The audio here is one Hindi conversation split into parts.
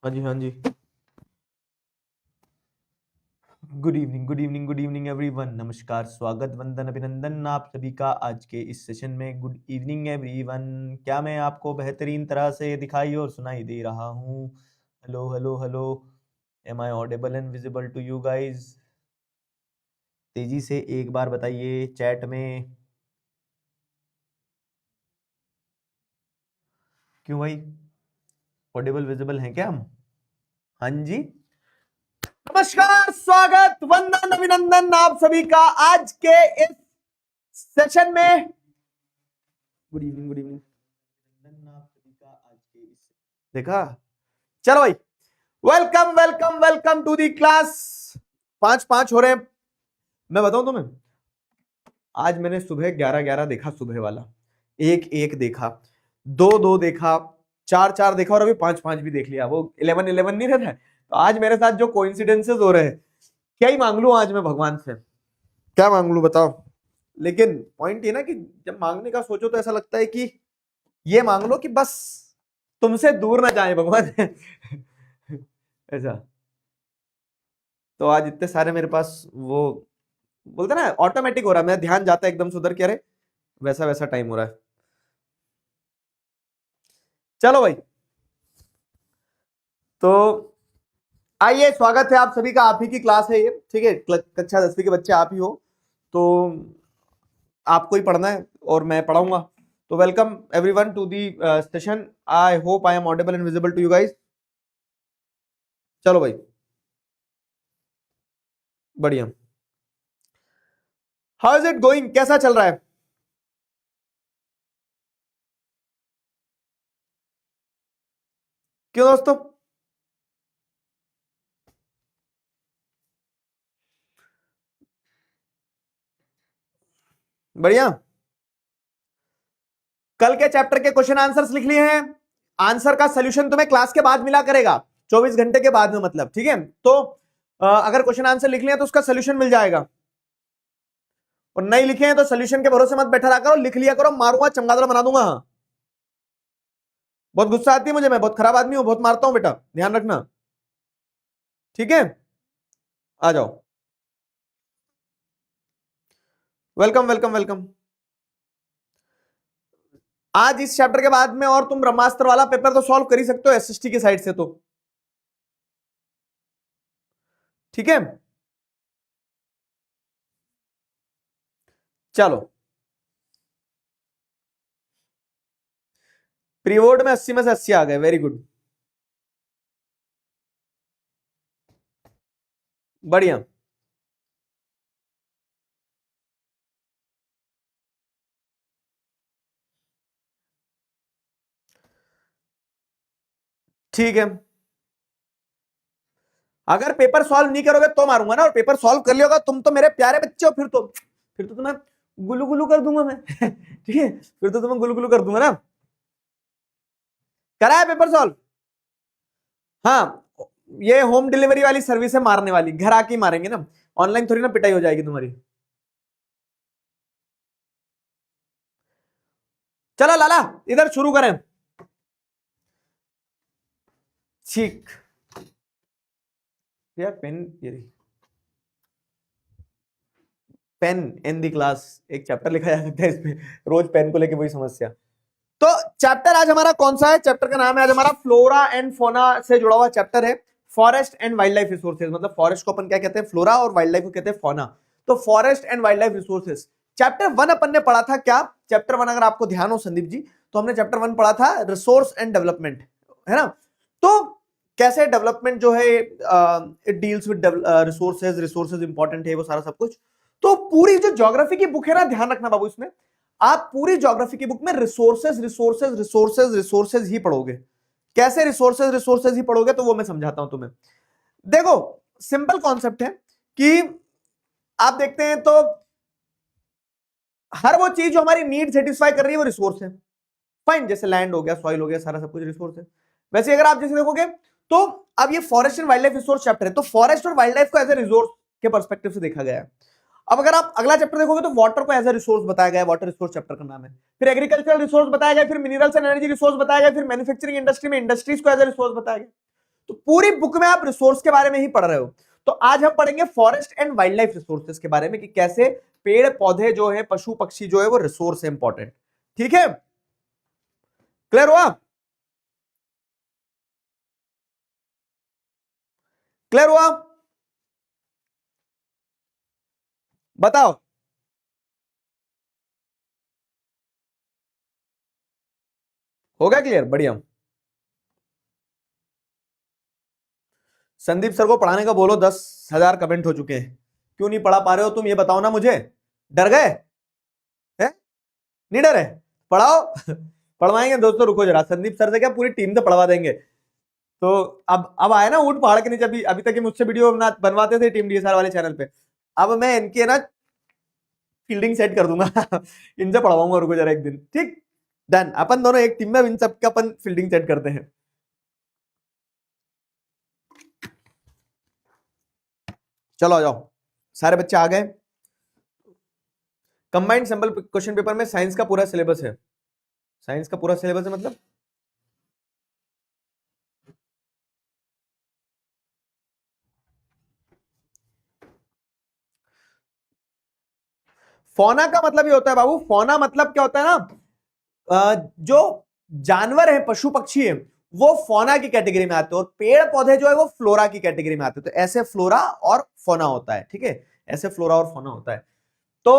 हाँ जी, हाँ जी। Good evening, good evening, good evening everyone. नमस्कार, स्वागत, वंदन, अभिनंदन आप सभी का आज के इस सेशन में। Good evening everyone. क्या मैं आपको बेहतरीन तरह से दिखाई और सुनाई दे रहा हूँ? Hello, hello, hello. Am I audible and visible to you guys? तेजी से एक बार बताइए चैट में। क्यों भाई, ऑडिबल विजिबल हैं क्या हम? हाँ जी। नमस्कार, स्वागत, वंदन, अभिनंदन आप सभी का आज के इस सेशन में। गुड इवनिंग, गुड इवनिंग आप सभी का आज के इस देखा। चलो भाई, welcome welcome welcome to the class. 5-5 हो रहे हैं। मैं बताऊं तुम्हें, आज मैंने सुबह 11-11 देखा, सुबह वाला 1-1 देखा, 2-2 देखा, 4-4 देखा और अभी 5-5 भी देख लिया। वो 11-11 नहीं रहता है। तो आज मेरे साथ जो कोइंसिडेंसेस हो रहे हैं, क्या ही मांग लूं आज मैं भगवान से? क्या मांग लूं बताओ? लेकिन पॉइंट ये ना कि जब मांगने का सोचो तो ऐसा लगता है कि ये मांग लो कि बस तुमसे दूर ना जाए भगवान। ऐसा। तो आज इतने सारे मेरे पास वो बोलते ना, ऑटोमेटिक हो रहा है, मेरा ध्यान जाता है एकदम से उधर, क्या रे वैसा वैसा टाइम हो रहा है। चलो भाई, तो आइए, स्वागत है आप सभी का। आप ही की क्लास है ये, ठीक है? कक्षा 10वीं के बच्चे आप ही हो, तो आपको ही पढ़ना है और मैं पढ़ाऊंगा। तो welcome everyone to the session. I hope I am audible and visible to you guys. चलो भाई, बढ़िया। How is it going? कैसा चल रहा है? क्यों दोस्तों? बढ़िया। कल के चैप्टर के क्वेश्चन आंसर्स लिख लिए हैं। आंसर का सोल्यूशन तुम्हें क्लास के बाद मिला करेगा, 24 घंटे के बाद में, मतलब, ठीक है? तो अगर क्वेश्चन आंसर लिख लिया तो उसका सोल्यूशन मिल जाएगा, और नहीं लिखे हैं तो सोल्यूशन के भरोसे मत बैठा रहा करो, लिख लिया करो। मारूंगा, चमगादड़ बना दूंगा। बहुत गुस्सा आती है मुझे, मैं बहुत खराब आदमी हूं, बहुत मारता हूं बेटा, ध्यान रखना, ठीक है? आ जाओ, वेलकम वेलकम वेलकम। आज इस चैप्टर के बाद में और तुम ब्रह्मास्त्र वाला पेपर तो सॉल्व कर ही सकते हो एसएसटी की साइड से, तो ठीक है। चलो, प्री बोर्ड में 80 में से 80 आ गए, वेरी गुड, बढ़िया। ठीक है, अगर पेपर सॉल्व नहीं करोगे तो मारूंगा ना, और पेपर सॉल्व कर लियोगा तुम तो मेरे प्यारे बच्चे हो, फिर तो तुम्हें गुलू गुलू कर दूंगा मैं। ठीक है, फिर तो तुम्हें गुलू गुलू कर दूंगा ना। करा है पेपर सॉल्व? हाँ, ये होम डिलीवरी वाली सर्विस है, मारने वाली, घर आके ही मारेंगे ना, ऑनलाइन थोड़ी ना पिटाई हो जाएगी तुम्हारी। चलो लाला, इधर शुरू करें। ठीक, यार पेन, ये पेन इन दी क्लास, एक चैप्टर लिखा जा सकता है इसमें, रोज पेन को लेके वही समस्या। तो चैप्टर आज हमारा कौन सा है? चैप्टर का नाम है आज हमारा फ्लोरा एंड फोना से जुड़ा हुआ चैप्टर है, forest and wildlife resources. मतलब फॉरेस्ट को अपन क्या कहते हैं? फ्लोरा, और वाइल्ड लाइफ को कहते हैं फोना। तो forest and wildlife resources, chapter 1 अपन ने पढ़ा था। क्या चैप्टर 1, अगर आपको ध्यान हो संदीप जी, तो हमने चैप्टर 1 पढ़ा था रिसोर्स एंड डेवलपमेंट, है ना? तो कैसे डेवलपमेंट जो है it deals with resources, resources important है, वो सारा सब कुछ। तो पूरी जो ज्योग्राफी की बुक है ना, ध्यान रखना बाबू, इसमें आप पूरी ज्योग्राफी की बुक में रिसोर्सेज रिसोर्सेज रिसोर्सेज रिसोर्सेज ही पढ़ोगे। कैसे रिसोर्सेज रिसोर्सेज ही पढ़ोगे, तो वो मैं समझाता हूं तुम्हें। देखो, सिंपल कॉन्सेप्ट है कि आप देखते हैं तो हर वो चीज जो हमारी नीड सेटिस्फाई कर रही है वो रिसोर्स है। फाइन, जैसे लैंड हो गया, सॉइल हो गया, सारा सब कुछ रिसोर्स है। वैसे अगर आप जैसे देखोगे तो अब ये forest and wild life resource chapter है, तो फॉरेस्ट और वाइल्ड लाइफ को एज ए रिसोर्स के पर्सपेक्टिव से देखा गया है। अब अगर आप अगला चैप्टर देखोगे तो वाटर को एज ए रिसोर्स बताया गया है, वाटर रिसोर्स चैप्टर का नाम है। फिर एग्रीकल्चरल रिसोर्स बताया गया, फिर मिनरल्स एंड एनर्जी रिसोर्स बताया गया, फिर मैन्युफैक्चरिंग इंडस्ट्री में इंडस्ट्रीज को एज ए रिसोर्स बताया गया। तो पूरी बुक में आप रिसोर्स के बारे में ही पढ़ रहे हो। तो आज हम पढ़ेंगे forest and wildlife resources के बारे में कि कैसे पेड़ पौधे जो है, पशु पक्षी जो है, वो रिसोर्स है इंपॉर्टेंट। ठीक है, क्लियर हुआ? क्लियर हुआ? बताओ। हो गया क्लियर? बढ़िया। संदीप सर को पढ़ाने का बोलो, 10,000 कमेंट हो चुके हैं। क्यों नहीं पढ़ा पा रहे हो तुम, ये बताओ ना मुझे। डर गए हैं? नहीं डरे? पढ़ाओ। पढ़वाएंगे दोस्तों, रुको जरा। संदीप सर से क्या पूरी टीम से पढ़वा देंगे। तो अब आया ना ऊंट पहाड़ के नीचे। अभी तक मुझसे वीडियो बनवाते थे टीम डीएसआर वाले चैनल पे। अब मैं इनकी ना फील्डिंग सेट कर दूंगा। इनसे पढ़वाऊंगा, रुको जरा एक दिन। ठीक, डन। अपन दोनों एक टीम में, इन सबका अपन फील्डिंग सेट करते हैं। चलो आ जाओ, सारे बच्चे आ गए। कंबाइंड सैंपल क्वेश्चन पेपर में साइंस का पूरा सिलेबस है। साइंस का पूरा सिलेबस है मतलब फौना का मतलब ये होता है बाबू। फौना मतलब क्या होता है ना, जो जानवर है, पशु पक्षी है, वो फौना की कैटेगरी में आते हैं, और पेड़ पौधे जो है वो फ्लोरा की कैटेगरी में आते हैं। तो ऐसे फ्लोरा और फौना होता है। ठीक है, ऐसे फ्लोरा और फौना होता है। तो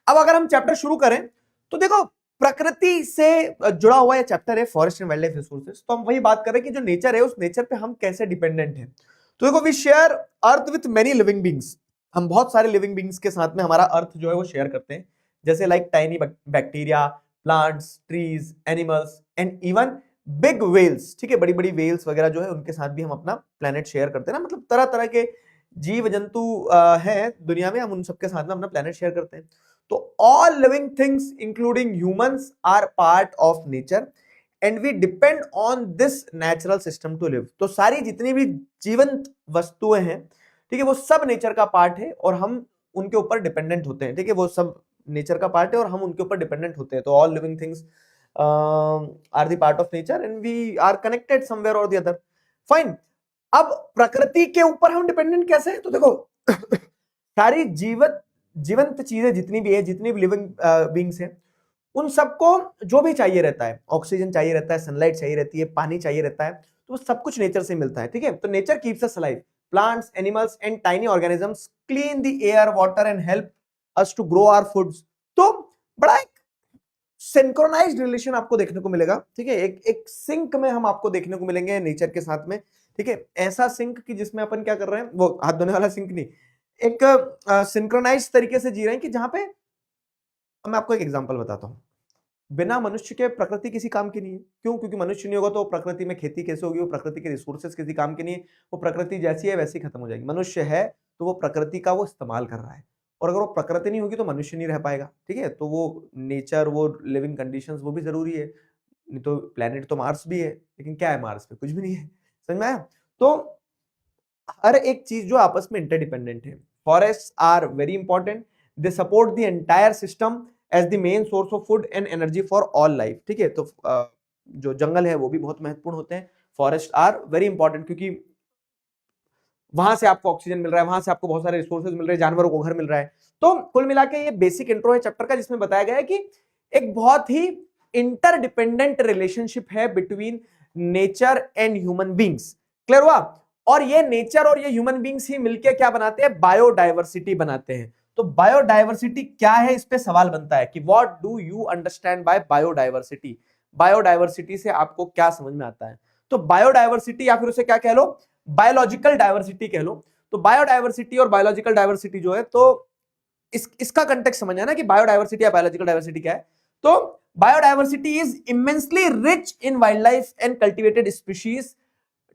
अब अगर हम चैप्टर शुरू करें तो देखो, प्रकृति से जुड़ा हुआ ये चैप्टर है, forest and wildlife resources. तो हम वही बात कर रहे हैं कि जो नेचर है, उस नेचर पे हम कैसे डिपेंडेंट हैं। तो देखो, we share earth with many living beings. हम बहुत सारे लिविंग बींग्स के साथ में हमारा अर्थ जो है वो शेयर करते हैं, जैसे like tiny bacteria, plants, trees, animals and even big whales. ठीक है, बड़ी बड़ी वेल्स वगैरह जो है, उनके साथ भी हम अपना प्लेनेट शेयर करते हैं ना। मतलब तरह तरह के जीव जंतु हैं दुनिया में, हम उन सबके साथ में अपना प्लेनेट शेयर करते हैं। तो all living things including humans are part of nature and we depend on this natural system to live. तो सारी जितनी भी जीवंत वस्तुएं हैं, ठीक है, वो सब नेचर का पार्ट है और हम उनके ऊपर डिपेंडेंट होते हैं। ठीक है, वो सब नेचर का पार्ट है और हम उनके ऊपर डिपेंडेंट होते हैं। तो all living things are the part of nature and we are connected somewhere or the other. Fine. अब प्रकृति के ऊपर हम डिपेंडेंट कैसे हैं? तो देखो, सारी जीवंत चीजें जितनी भी है, जितनी भी लिविंग बींग्स हैं, उन सबको जो भी चाहिए रहता है, ऑक्सीजन चाहिए रहता है, सनलाइट चाहिए रहती है, पानी चाहिए रहता है, तो सब कुछ नेचर से मिलता है। ठीक है, तो nature keeps us alive. Plants, animals and tiny organisms clean the air, water and help us to grow our foods. तो बड़ा एक सिंक्रोनाइज्ड रिलेशन आपको देखने को मिलेगा। ठीक है, एक सिंक में हम आपको देखने को मिलेंगे नेचर के साथ में। ठीक है, ऐसा सिंक कि जिसमें अपन क्या कर रहे हैं, वो हाथ धोने वाला सिंक नहीं, एक सिंक्रोनाइज तरीके से जी रहे हैं कि जहां पे, मैं आपको एक एग्जांपल बताता हूं। बिना मनुष्य के प्रकृति किसी काम की नहीं है। क्यों? क्योंकि मनुष्य नहीं होगा तो प्रकृति में खेती कैसे होगी, वो प्रकृति के रिसोर्सेज किसी काम के नहीं है। वो प्रकृति जैसी है वैसी खत्म हो जाएगी। मनुष्य है तो वो प्रकृति का वो इस्तेमाल कर रहा है, और अगर वो प्रकृति नहीं होगी तो मनुष्य नहीं रह पाएगा। ठीक है, तो वो नेचर, वो लिविंग कंडीशंस, वो भी जरूरी है। नहीं तो प्लेनेट तो मार्स भी है, लेकिन क्या है मार्स पे? कुछ भी नहीं है। समझ में आया? तो हर एक चीज जो आपस में इंटरडिपेंडेंट है। Forest are very important, they support the entire system as the main source of food and energy for all life. ठीक है, तो जो जंगल है वो भी बहुत महत्वपूर्ण होते हैं। फॉरेस्ट आर वेरी इंपॉर्टेंट क्योंकि वहां से आपको ऑक्सीजन मिल रहा है, वहां से आपको बहुत सारे रिसोर्सेज मिल रहे हैं, जानवरों को घर मिल रहा है। तो कुल मिला के ये बेसिक इंट्रो है चैप्टर का, जिसमें बताया गया है कि एक बहुत ही इंटरडिपेंडेंट रिलेशनशिप है between nature and human beings. Clear हुआ? और ये नेचर और ये ह्यूमन बींग्स ही मिलकर क्या बनाते हैं? बायोडाइवर्सिटी बनाते हैं। तो बायोडाइवर्सिटी क्या है, इस पे सवाल बनता है कि what do you understand by biodiversity. Biodiversity से आपको क्या समझ में आता है? तो बायोडाइवर्सिटी, या फिर उसे क्या कह लो, बायोलॉजिकल डाइवर्सिटी कह लो। तो बायोडाइवर्सिटी और बायोलॉजिकल डाइवर्सिटी जो है, तो इसका कंटेक्स्ट समझना ना कि बायोडाइवर्सिटी या बायोलॉजिकल डाइवर्सिटी क्या है। तो biodiversity is immensely rich in wild life and cultivated species,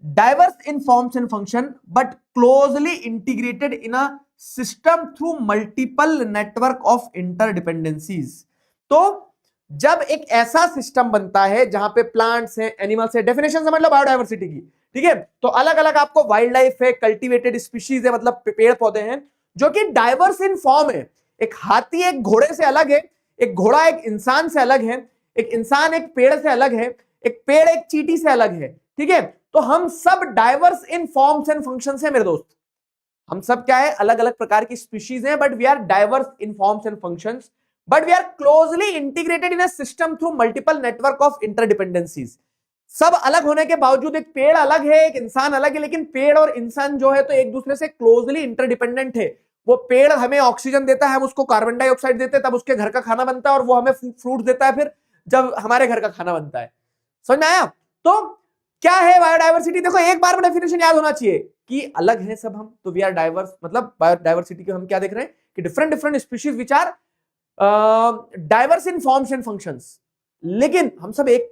diverse in forms and function but closely integrated in a system through multiple network of interdependencies। तो जब एक ऐसा सिस्टम बनता है जहां पे प्लांट्स हैं, एनिमल्स है, डेफिनेशन समझ लो बायोडाइवर्सिटी की। ठीक है, तो अलग अलग आपको वाइल्ड लाइफ है, कल्टिवेटेड स्पीशीज है, मतलब पेड़ पौधे हैं जो कि डाइवर्स इन फॉर्म है। एक हाथी एक घोड़े से अलग है, एक घोड़ा एक इंसान से अलग है, एक इंसान एक पेड़ से अलग है, एक पेड़ एक चींटी से अलग है। ठीक है, तो हम सब diverse in forms and functions हैं मेरे दोस्त। हम सब क्या है, अलग अलग प्रकार की स्पीशीज हैं, but we are diverse in forms and functions, but we are closely integrated in a system through multiple network of interdependencies. सब अलग होने के बावजूद, एक पेड़ अलग है, एक इंसान अलग है, लेकिन पेड़ और इंसान जो है तो एक दूसरे से क्लोजली इंटरडिपेंडेंट है। वो पेड़ हमें ऑक्सीजन देता है, हम उसको कार्बन डाइऑक्साइड देते हैं, तब उसके घर का खाना बनता है, और वो हमें फ्रूट देता है फिर जब हमारे घर का खाना बनता है। समझ में आया? तो क्या है बायोडायवर्सिटी? देखो एक बार में डेफिनेशन याद होना चाहिए कि अलग है सब हम, तो वी आर डाइवर्स। मतलब बायोडायवर्सिटी के हम क्या देख रहे हैं कि different different species which are diverse in forms and functions, लेकिन हम सब एक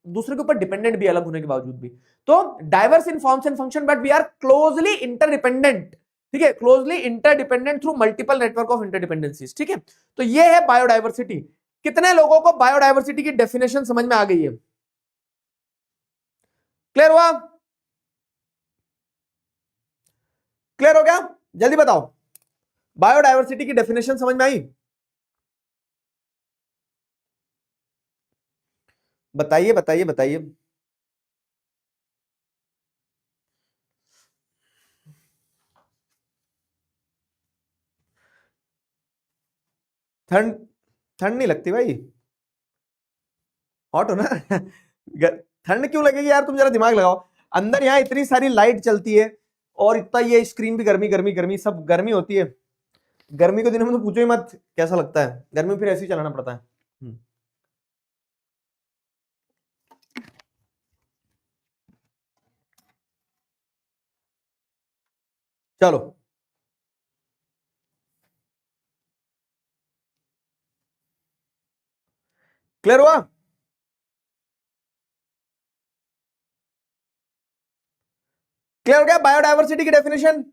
दूसरे के ऊपर डिपेंडेंट भी, अलग होने के बावजूद भी। तो diverse in forms and function, but we are closely interdependent. ठीक है, closely interdependent through multiple network of interdependencies. ठीक है, तो ये है बायोडायवर्सिटी। कितने लोगों को बायोडायवर्सिटी की डेफिनेशन समझ में आ गई है? क्लियर हुआ? क्लियर हो गया? जल्दी बताओ, बायोडायवर्सिटी की डेफिनेशन समझ में आई? बताइए बताइए बताइए। ठंड? ठंड नहीं लगती भाई, हॉट हो ना। ठंड क्यों लगेगी यार, तुम जरा दिमाग लगाओ। अंदर यहाँ इतनी सारी लाइट चलती है, और इतना ये स्क्रीन भी गर्मी गर्मी गर्मी, सब गर्मी होती है। गर्मी के दिनों में तो पूछो ही मत कैसा लगता है, गर्मी में फिर ऐसे ही चलाना पड़ता है। चलो, क्लियर हुआ? क्लियर हो गया बायोडायवर्सिटी की डेफिनेशन?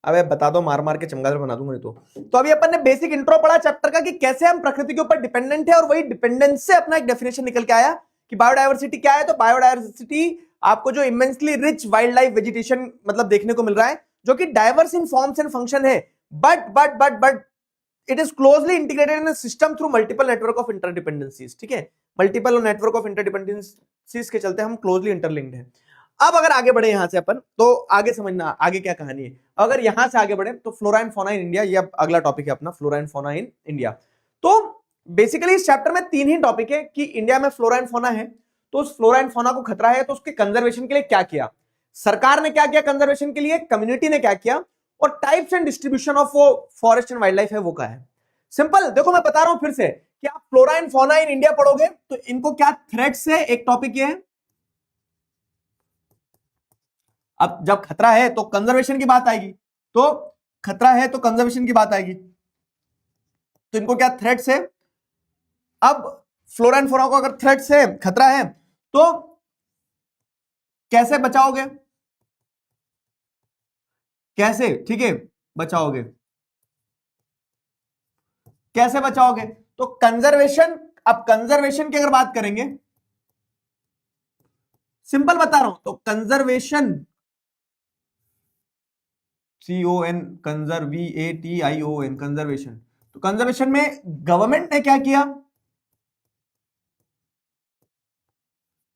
अबे बता दो, मार मार के चमगादड़ बना दूंगा नहीं तो अभी अपन ने बेसिक इंट्रो पढ़ा चैप्टर का कि कैसे हम प्रकृति के ऊपर डिपेंडेंट है, और वही डिपेंडेंस से अपना एक डेफिनेशन निकल के आया कि बायोडायवर्सिटी क्या है। तो बायोडायवर्सिटी आपको जो immensely rich wildlife vegetation मतलब देखने को मिल रहा है, जो कि diverse in forms and function है, but it is closely integrated in system through multiple network of interdependencies. ठीक है, मल्टीपल नेटवर्क ऑफ इंटरडिपेंडेंसीज के चलते हम क्लोजली इंटरलिंक्ड है। अब अगर आगे बढ़े यहां से अपन, तो आगे समझना आगे क्या कहानी है। अगर यहां से आगे बढ़े तो flora and fauna in India, ये अगला टॉपिक है अपना, flora and fauna in India. तो बेसिकली इस चैप्टर में 3 ही टॉपिक है कि इंडिया में फ्लोरा एंड फौना है, तो उस फ्लोरा एंड फौना को खतरा है, तो उसके कंजर्वेशन के लिए क्या किया, सरकार ने क्या किया कंजर्वेशन के लिए, कम्युनिटी ने क्या किया, और टाइप्स एंड डिस्ट्रीब्यूशन ऑफ वो फॉरेस्ट एंड वाइल्ड लाइफ है वो क्या है। सिंपल देखो, मैं बता रहा हूं फिर से कि आप flora and fauna in India पढ़ोगे तो इनको क्या थ्रेट्स है, एक टॉपिक ये है। अब जब खतरा है तो कंजर्वेशन की बात आएगी, तो खतरा है तो कंजर्वेशन की बात आएगी, तो इनको क्या थ्रेट्स है। अब फ्लोरा एंड फौना को अगर थ्रेट्स है, खतरा है, तो कैसे बचाओगे, कैसे, ठीक है, बचाओगे, कैसे बचाओगे, तो कंजर्वेशन। अब कंजर्वेशन की अगर बात करेंगे, सिंपल बता रहा हूं, तो कंजर्वेशन, CON, कंजर्वेशन, कंजर्वेशन। तो कंजर्वेशन में गवर्नमेंट ने क्या किया,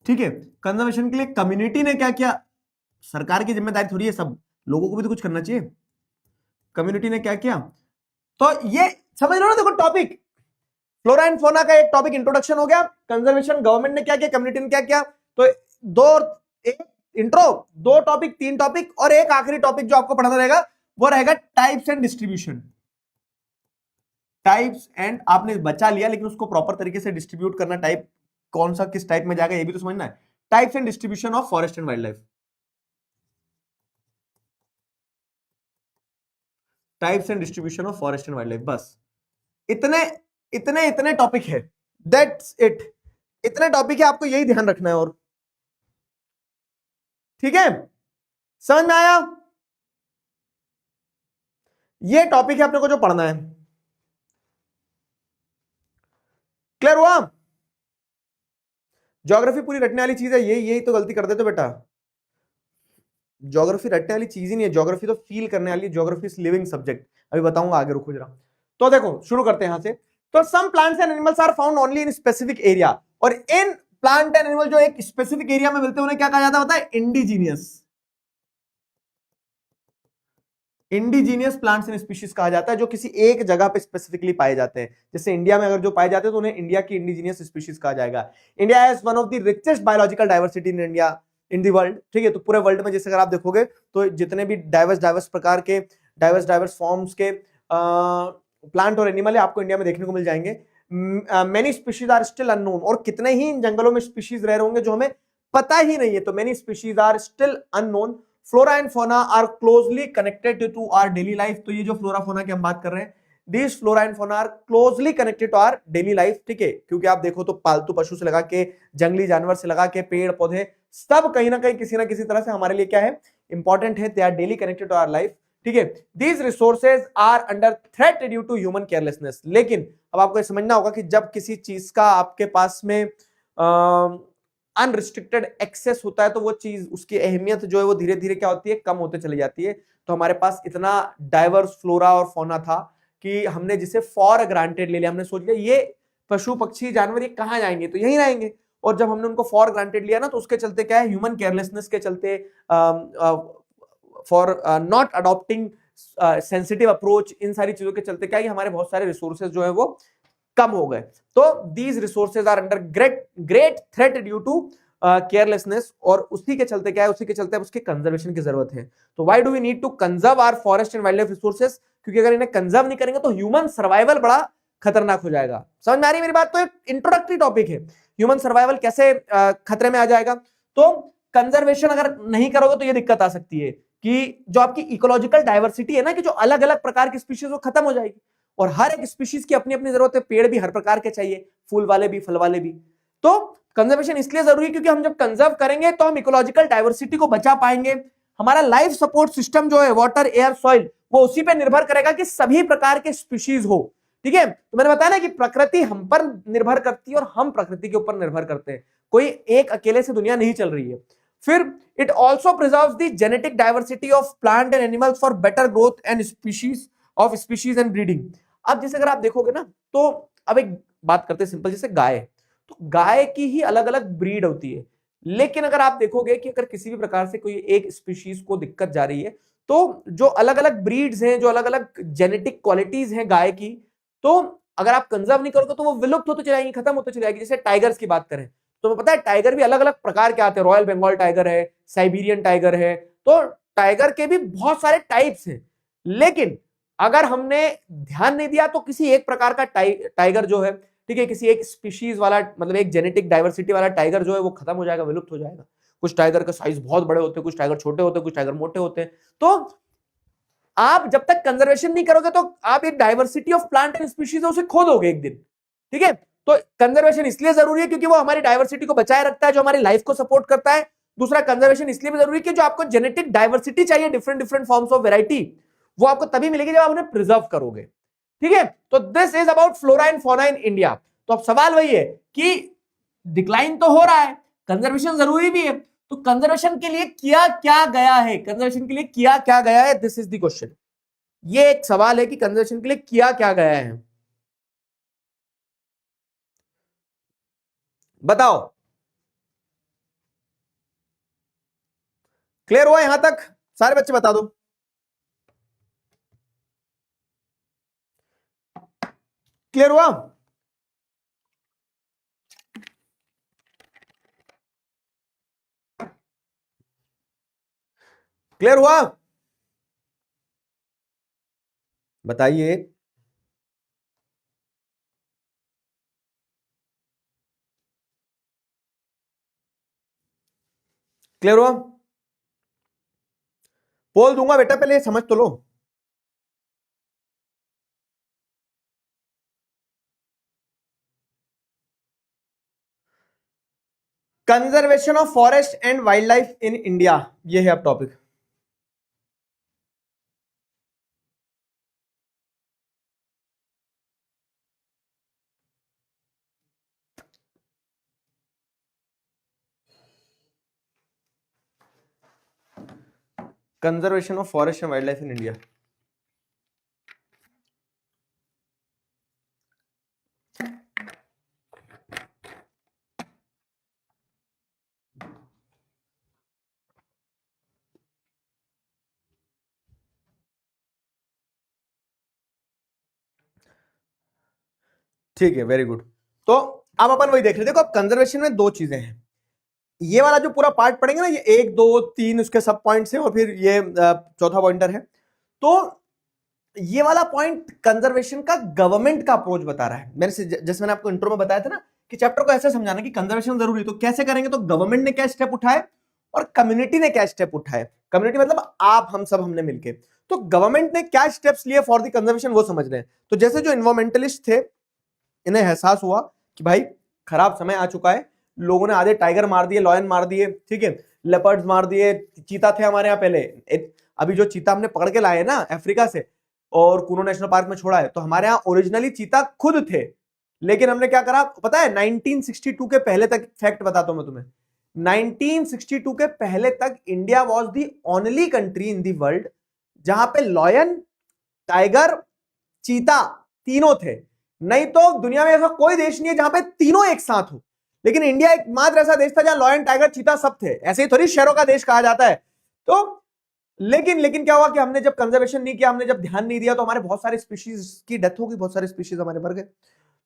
ठीक है, कंजर्वेशन के लिए कम्युनिटी ने क्या किया, सरकार की जिम्मेदारी थोड़ी है, सब लोगों को भी तो कुछ करना चाहिए। कम्युनिटी ने क्या किया, तो ये समझ लो ना, देखो टॉपिक फ्लोरा एंड फौना का एक टॉपिक इंट्रोडक्शन हो गया, कंजर्वेशन गवर्नमेंट ने क्या किया, कम्युनिटी ने क्या किया, तो दो, एक इंट्रो, 2 टॉपिक 3 टॉपिक, और एक आखिरी टॉपिक जो आपको पढ़ना रहेगा वो रहेगा types and distribution. Types and, आपने बचा लिया लेकिन उसको प्रॉपर तरीके से डिस्ट्रीब्यूट करना, टाइप कौन सा किस टाइप में जाएगा ये भी तो समझना है। Types and distribution of forest and wild life, types and distribution of forest and wild life, बस इतने इतने इतने टॉपिक है, दैट्स इट। इतने टॉपिक है, आपको यही ध्यान रखना है, और ठीक है, समझ में आया? ये टॉपिक है अपने को जो पढ़ना है, क्लियर हुआ? ज्योग्राफी पूरी रटने वाली चीज है, यही तो गलती कर देते बेटा। ज्योग्राफी रटने वाली चीज ही नहीं है, ज्योग्राफी तो फील करने वाली, ज्योग्राफी इज लिविंग सब्जेक्ट। अभी बताऊंगा आगे, रुको जरा। तो देखो शुरू करते हैं यहां से। तो some plants and animals are found only in specific area, और इन प्लांट एंड एनिमल जो एक स्पेसिफिक एरिया में मिलते हैं उन्हें क्या कहा जाता है? Indigenous. Indigenous plants and species कहा जाता है, जो किसी एक जगह पे स्पेसिफिकली पाए जाते हैं। जैसे इंडिया में अगर जो पाए जाते हैं तो उन्हें इंडिया की इंडिजीनियस स्पीशीज कहा जाएगा। India has one of the richest biological diversity in India in the world. ठीक है, तो पूरे वर्ल्ड में जैसे अगर आप देखोगे तो जितने भी डाइवर्स प्रकार के डाइवर्स फॉर्म्स के प्लांट और एनिमल है आपको इंडिया में देखने को मिल जाएंगे। Many species are still unknown, और कितने ही इन जंगलों में स्पीशीज रह रहे होंगे जो हमें पता ही नहीं है। तो many species are still unknown. Flora and fauna are closely connected to our daily life. तो ये जो फ्लोरा फोना की हम बात कर रहे हैं, this flora and fauna are closely connected to our daily life. ठीक है, क्योंकि आप देखो तो पालतू पशु से लगा के, जंगली जानवर से लगा के, पेड़ पौधे सब कहीं ना कहीं किसी ना किसी तरह से हमारे लिए क्या है? इंपॉर्टेंट है। They are daily connected to our life. ठीक है, these resources are under threat due to human carelessness. लेकिन अब आपको समझना होगा कि जब किसी चीज का आपके पास में अनरिस्ट्रिक्टेड एक्सेस होता है तो वो चीज, उसकी अहमियत जो है वो धीरे धीरे क्या होती है? कम होते चली जाती है। तो हमारे पास इतना डाइवर्स फ्लोरा और फौना था कि हमने जिसे फॉर ग्रांटेड ले लिया। हमने सोच लिया ये पशु पक्षी जानवर ये कहां जाएंगे, तो यहीं रहेंगे। और जब हमने उनको फॉर ग्रांटेड लिया ना, तो उसके चलते क्या है? ह्यूमन केयरलेसनेस के चलते, for not adopting sensitive approach, इन सारी चीजों के चलते क्या है? हमारे बहुत सारे रिसोर्सेज जो है वो कम हो गए। तो these resources are under great threat due to carelessness. और उसी के चलते क्या है? उसी के चलते अब उसके कंजर्वेशन की जरूरत है। तो why do we need to conserve our forest and wildlife resources? क्योंकि अगर इन्हें कंजर्व नहीं करेंगे तो ह्यूमन सर्वाइवल बड़ा खतरनाक हो जाएगा। समझ में आ रही मेरी बात? तो एक इंट्रोडक्टरी टॉपिक है, ह्यूमन सर्वाइवल कैसे खतरे में आ जाएगा। तो कंजर्वेशन अगर नहीं करोगे तो ये दिक्कत आ सकती है कि जो आपकी इकोलॉजिकल डाइवर्सिटी है ना, कि जो अलग अलग प्रकार की स्पीशीज वो खत्म हो जाएगी। और हर एक स्पीशीज की अपनी अपनी जरूरत है। पेड़ भी हर प्रकार के चाहिए, फूल वाले भी, फल वाले भी। तो कंजर्वेशन इसलिए जरूरी है क्योंकि हम जब कंजर्व करेंगे तो हम इकोलॉजिकल डाइवर्सिटी को बचा पाएंगे। हमारा लाइफ सपोर्ट सिस्टम जो है, वाटर, एयर, सॉइल, वो उसी पे निर्भर करेगा कि सभी प्रकार के स्पीशीज हो। ठीक है, तो मैंने बताया ना कि प्रकृति हम पर निर्भर करती है और हम प्रकृति के ऊपर निर्भर करते हैं। कोई एक अकेले से दुनिया नहीं चल रही है। फिर it also preserves the genetic diversity of plant and animals for better growth and species and breeding. अब जैसे अगर आप देखोगे ना, तो अब एक बात करते हैं सिंपल, जैसे गाय। तो गाय की ही अलग अलग ब्रीड होती है। लेकिन अगर आप देखोगे कि अगर किसी भी प्रकार से कोई एक स्पीशीज को दिक्कत जा रही है, तो जो अलग अलग ब्रीड्स हैं, जो अलग अलग जेनेटिक क्वालिटीज हैं गाय की, तो अगर आप कंजर्व नहीं करोगे तो वो विलुप्त होते चली जाएंगी, खत्म होते चली जाएगी। जैसे टाइगर्स की बात करें तो पता है टाइगर भी अलग अलग प्रकार के आते हैं। रॉयल बंगाल टाइगर है, साइबेरियन टाइगर है। तो टाइगर के भी बहुत सारे टाइप्स हैं। लेकिन अगर हमने ध्यान नहीं दिया तो किसी एक प्रकार का टाइगर जो है, ठीक है, किसी एक स्पीशीज वाला, मतलब एक जेनेटिक डाइवर्सिटी वाला टाइगर जो है वो खत्म हो जाएगा, विलुप्त हो जाएगा। कुछ टाइगर का साइज बहुत बड़े होते हैं, कुछ टाइगर छोटे होते हैं, कुछ टाइगर मोटे होते हैं। तो आप जब तक कंजर्वेशन नहीं करोगे तो आप एक diversity of plant and species है उसे खो दोगे एक दिन। ठीक है, तो कंजर्वेशन इसलिए जरूरी है क्योंकि वो हमारी डाइवर्सिटी को बचाए रखता है, जो हमारी लाइफ को सपोर्ट करता है। दूसरा, कंजर्वेशन इसलिए भी जरूरी है कि जो आपको जेनेटिक डाइवर्सिटी चाहिए, different different forms of variety, वो आपको तभी मिलेगी जब आप उन्हें प्रिजर्व करोगे। ठीक है, तो this is about flora and fauna in India. तो अब सवाल वही है कि डिक्लाइन तो हो रहा है, कंजर्वेशन जरूरी भी है, तो कंजर्वेशन के लिए किया क्या गया है? कंजर्वेशन के लिए किया क्या गया है? This is the question. ये एक सवाल है कि कंजर्वेशन के लिए किया क्या गया है, बताओ। क्लियर हुआ यहां तक? सारे बच्चे बता दो। क्लियर हुआ? क्लियर हुआ? बताइए। क्लियर हुआ? बोल दूंगा बेटा, पहले समझ तो लो। Conservation of forest and wildlife in India, ये है अब topic. Conservation of forest and wildlife in India. ठीक है, वेरी गुड। तो अब अपन वही देख रहे, देखो अब कंजर्वेशन में दो चीजें हैं। ये वाला जो पूरा पार्ट पढ़ेंगे ना, ये 1 2 3 उसके सब पॉइंट्स हैं और फिर ये चौथा पॉइंटर है। तो ये वाला पॉइंट कंजर्वेशन का गवर्नमेंट का अप्रोच बता रहा है। जैसे मैंने आपको इंट्रो में बताया था ना कि चैप्टर को ऐसे समझाना कि कंजर्वेशन जरूरी, तो कैसे करेंगे, तो गवर्नमेंट ने क्या स्टेप उठाए और कम्युनिटी ने क्या स्टेप उठाए। कम्युनिटी मतलब आप, हम सब, हमने मिलके। तो गवर्नमेंट ने क्या स्टेप्स लिए फॉर द कंजर्वेशन वो समझ रहे हैं। तो जैसे जो इन्वायरमेंटलिस्ट थे, इन्हें एहसास हुआ कि भाई खराब समय आ चुका है, लोगों ने आधे टाइगर मार दिए, लॉयन मार दिए, ठीक है, लेपर्ड्स मार दिए, चीता थे हमारे यहाँ पहले, अभी जो चीता हमने पकड़ के लाए ना अफ्रीका से और कूनो नेशनल पार्क में छोड़ा है, तो हमारे यहाँ ओरिजिनली चीता खुद थे, लेकिन हमने क्या करा पता है, 1962 के पहले तक, फैक्ट बताता हूं मैं तुम्हें, 1962 के पहले तक India was the only country in the world जहां पे लॉयन, टाइगर, चीता तीनों थे। नहीं तो दुनिया में ऐसा कोई देश नहीं है जहां पे तीनों एक साथ हो, लेकिन इंडिया एकमात्र ऐसा देश था जहां लॉयन, टाइगर, चीता सब थे। ऐसे ही थोड़ी शेरों का देश कहा जाता है। तो लेकिन क्या हुआ कि हमने जब कंजर्वेशन नहीं किया, हमने जब ध्यान नहीं दिया, तो हमारे बहुत सारे स्पीशीज की डेथ हो गई, बहुत सारे स्पीशीज हमारे मर गए।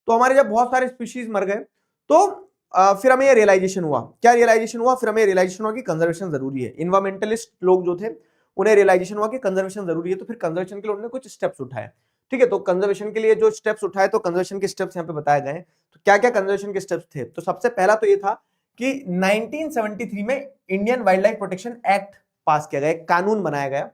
तो हमारे जब बहुत सारे स्पीशीज मर गए तो फिर हमें ये रियलाइजेशन हुआ। क्या रियलाइजेशन हुआ? फिर हमें रियलाइजेशन हुआ कि कंजर्वेशन जरूरी है। इन्वायरमेंटलिस्ट लोग जो थे उन्हें रियलाइजेशन हुआ कि कंजर्वेशन जरूरी है, तो फिर कंजर्वेशन के लिए उन्होंने कुछ स्टेप्स उठाए। ठीक है, तो कंजर्वेशन के लिए जो स्टेप्स उठाए, तो कंजर्वेशन के स्टेप्स यहाँ पे बताए गए। तो क्या क्या कंजर्वेशन के स्टेप्स थे? तो सबसे पहला तो ये था कि 1973 में Indian wild life protection act पास किया गया, एक कानून बनाया गया।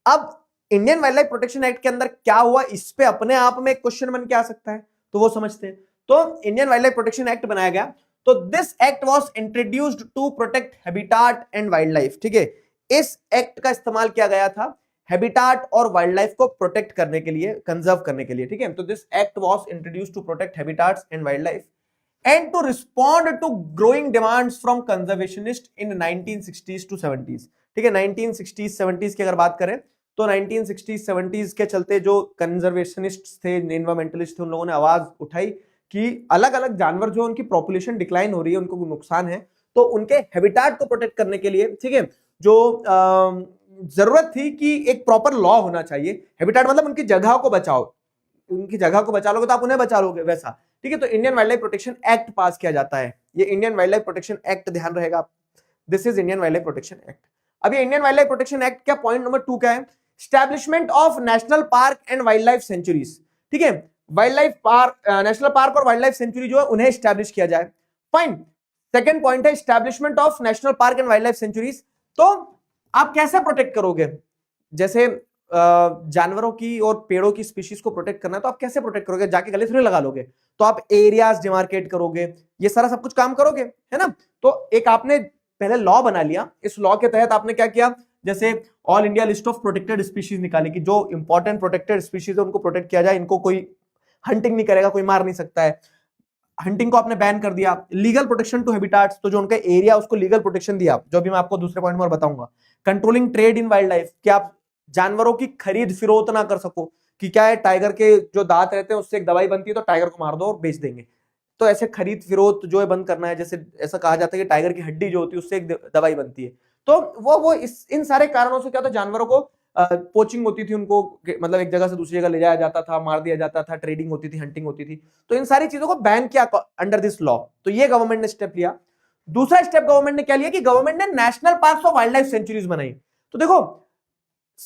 अब Indian wild life protection act के अंदर क्या हुआ, इस पे अपने आप में एक क्वेश्चन बन के आ सकता है, तो वो समझते हैं। तो Indian wild life protection act बनाया गया। तो this act was introduced to protect habitat and wildlife. ठीक है, इस एक्ट का इस्तेमाल किया गया था हैबिटाट और वाइल्ड लाइफ को प्रोटेक्ट करने के लिए, कंजर्व करने के लिए। ठीक है, तो this act was introduced to protect habitats and wildlife and to respond to growing demands from conservationists in 1960s to 70s। ठीक है, 1960s 70s की अगर बात करें तो 1960s 70s के चलते जो कंजर्वेशनिस्ट थे, एनवायरमेंटलिस्ट थे, उन लोगों ने आवाज उठाई कि अलग अलग जानवर जो उनकी पॉपुलेशन डिक्लाइन हो रही है, उनको नुकसान है, तो उनके हैबिटाट को प्रोटेक्ट करने के लिए, ठीक है, जो जरूरत थी कि एक प्रॉपर लॉ होना चाहिए। हैबिटाट मतलब उनकी जगह को बचाओ, उनकी जगह को बचा लोगे तो आप उन्हें बचा लोगे, वैसा। ठीक है, तो Indian wild life protection act पास किया जाता है। ये Indian wild life protection act, ध्यान रहेगा, this is Indian wild life protection act. अब ये Indian wild life protection act क्या पॉइंट नंबर 2 क्या है? Establishment of national park and wild life sanctuaries. ठीक है, wild life park, national park और वाइल्ड लाइफ सेंचुरी जो है उन्हें एस्टैब्लिश किया जाए। फाइन, सेकंड पॉइंट है establishment of national park and wild life sanctuaries. तो आप कैसे प्रोटेक्ट करोगे? जैसे जानवरों की और पेड़ों की स्पीशीज को प्रोटेक्ट करना है, तो आप कैसे प्रोटेक्ट करोगे? जाके गले थोड़ी लगा लोगे, तो आप एरियाज डिमार्केट करोगे, ये सारा सब कुछ काम करोगे, है ना। तो एक आपने पहले लॉ बना लिया, इस लॉ के तहत आपने क्या किया, जैसे all India list of protected species निकाली कि जो इंपॉर्टेंट प्रोटेक्टेड स्पीशीज है उनको प्रोटेक्ट किया जाए, इनको कोई हंटिंग नहीं करेगा, कोई मार नहीं सकता है, हंटिंग को आपने बैन कर दिया। लीगल प्रोटेक्शन टू हैबिटाट्स, तो जो उनका एरिया उसको लीगल प्रोटेक्शन दिया, जो अभी मैं आपको दूसरे पॉइंट में और बताऊंगा। Controlling trade in wild life, कि आप जानवरों की खरीद फिरोत ना कर सको, कि क्या है, टाइगर के जो दांत रहते हैं उससे एक दवाई बनती है, तो टाइगर को मार दो और बेच देंगे, तो ऐसे खरीद फिरोत जो है बंद करना है। जैसे ऐसा कहा जाता है कि टाइगर की हड्डी जो होती है उससे एक दवाई बनती है, तो वो इन सारे कारणों से क्या होता है, जानवरों को पोचिंग होती थी, उनको मतलब एक जगह से दूसरी जगह ले जाया जाता था, मार दिया जाता था, ट्रेडिंग होती थी, हंटिंग होती थी, तो इन सारी चीजों को बैन किया अंडर दिस लॉ। तो ये गवर्नमेंट ने स्टेप लिया। दूसरा स्टेप गवर्नमेंट ने क्या लिया कि गवर्नमेंट ने नेशनल पार्क्स और वाइल्ड लाइफ सेंचुरीज बनाई। तो देखो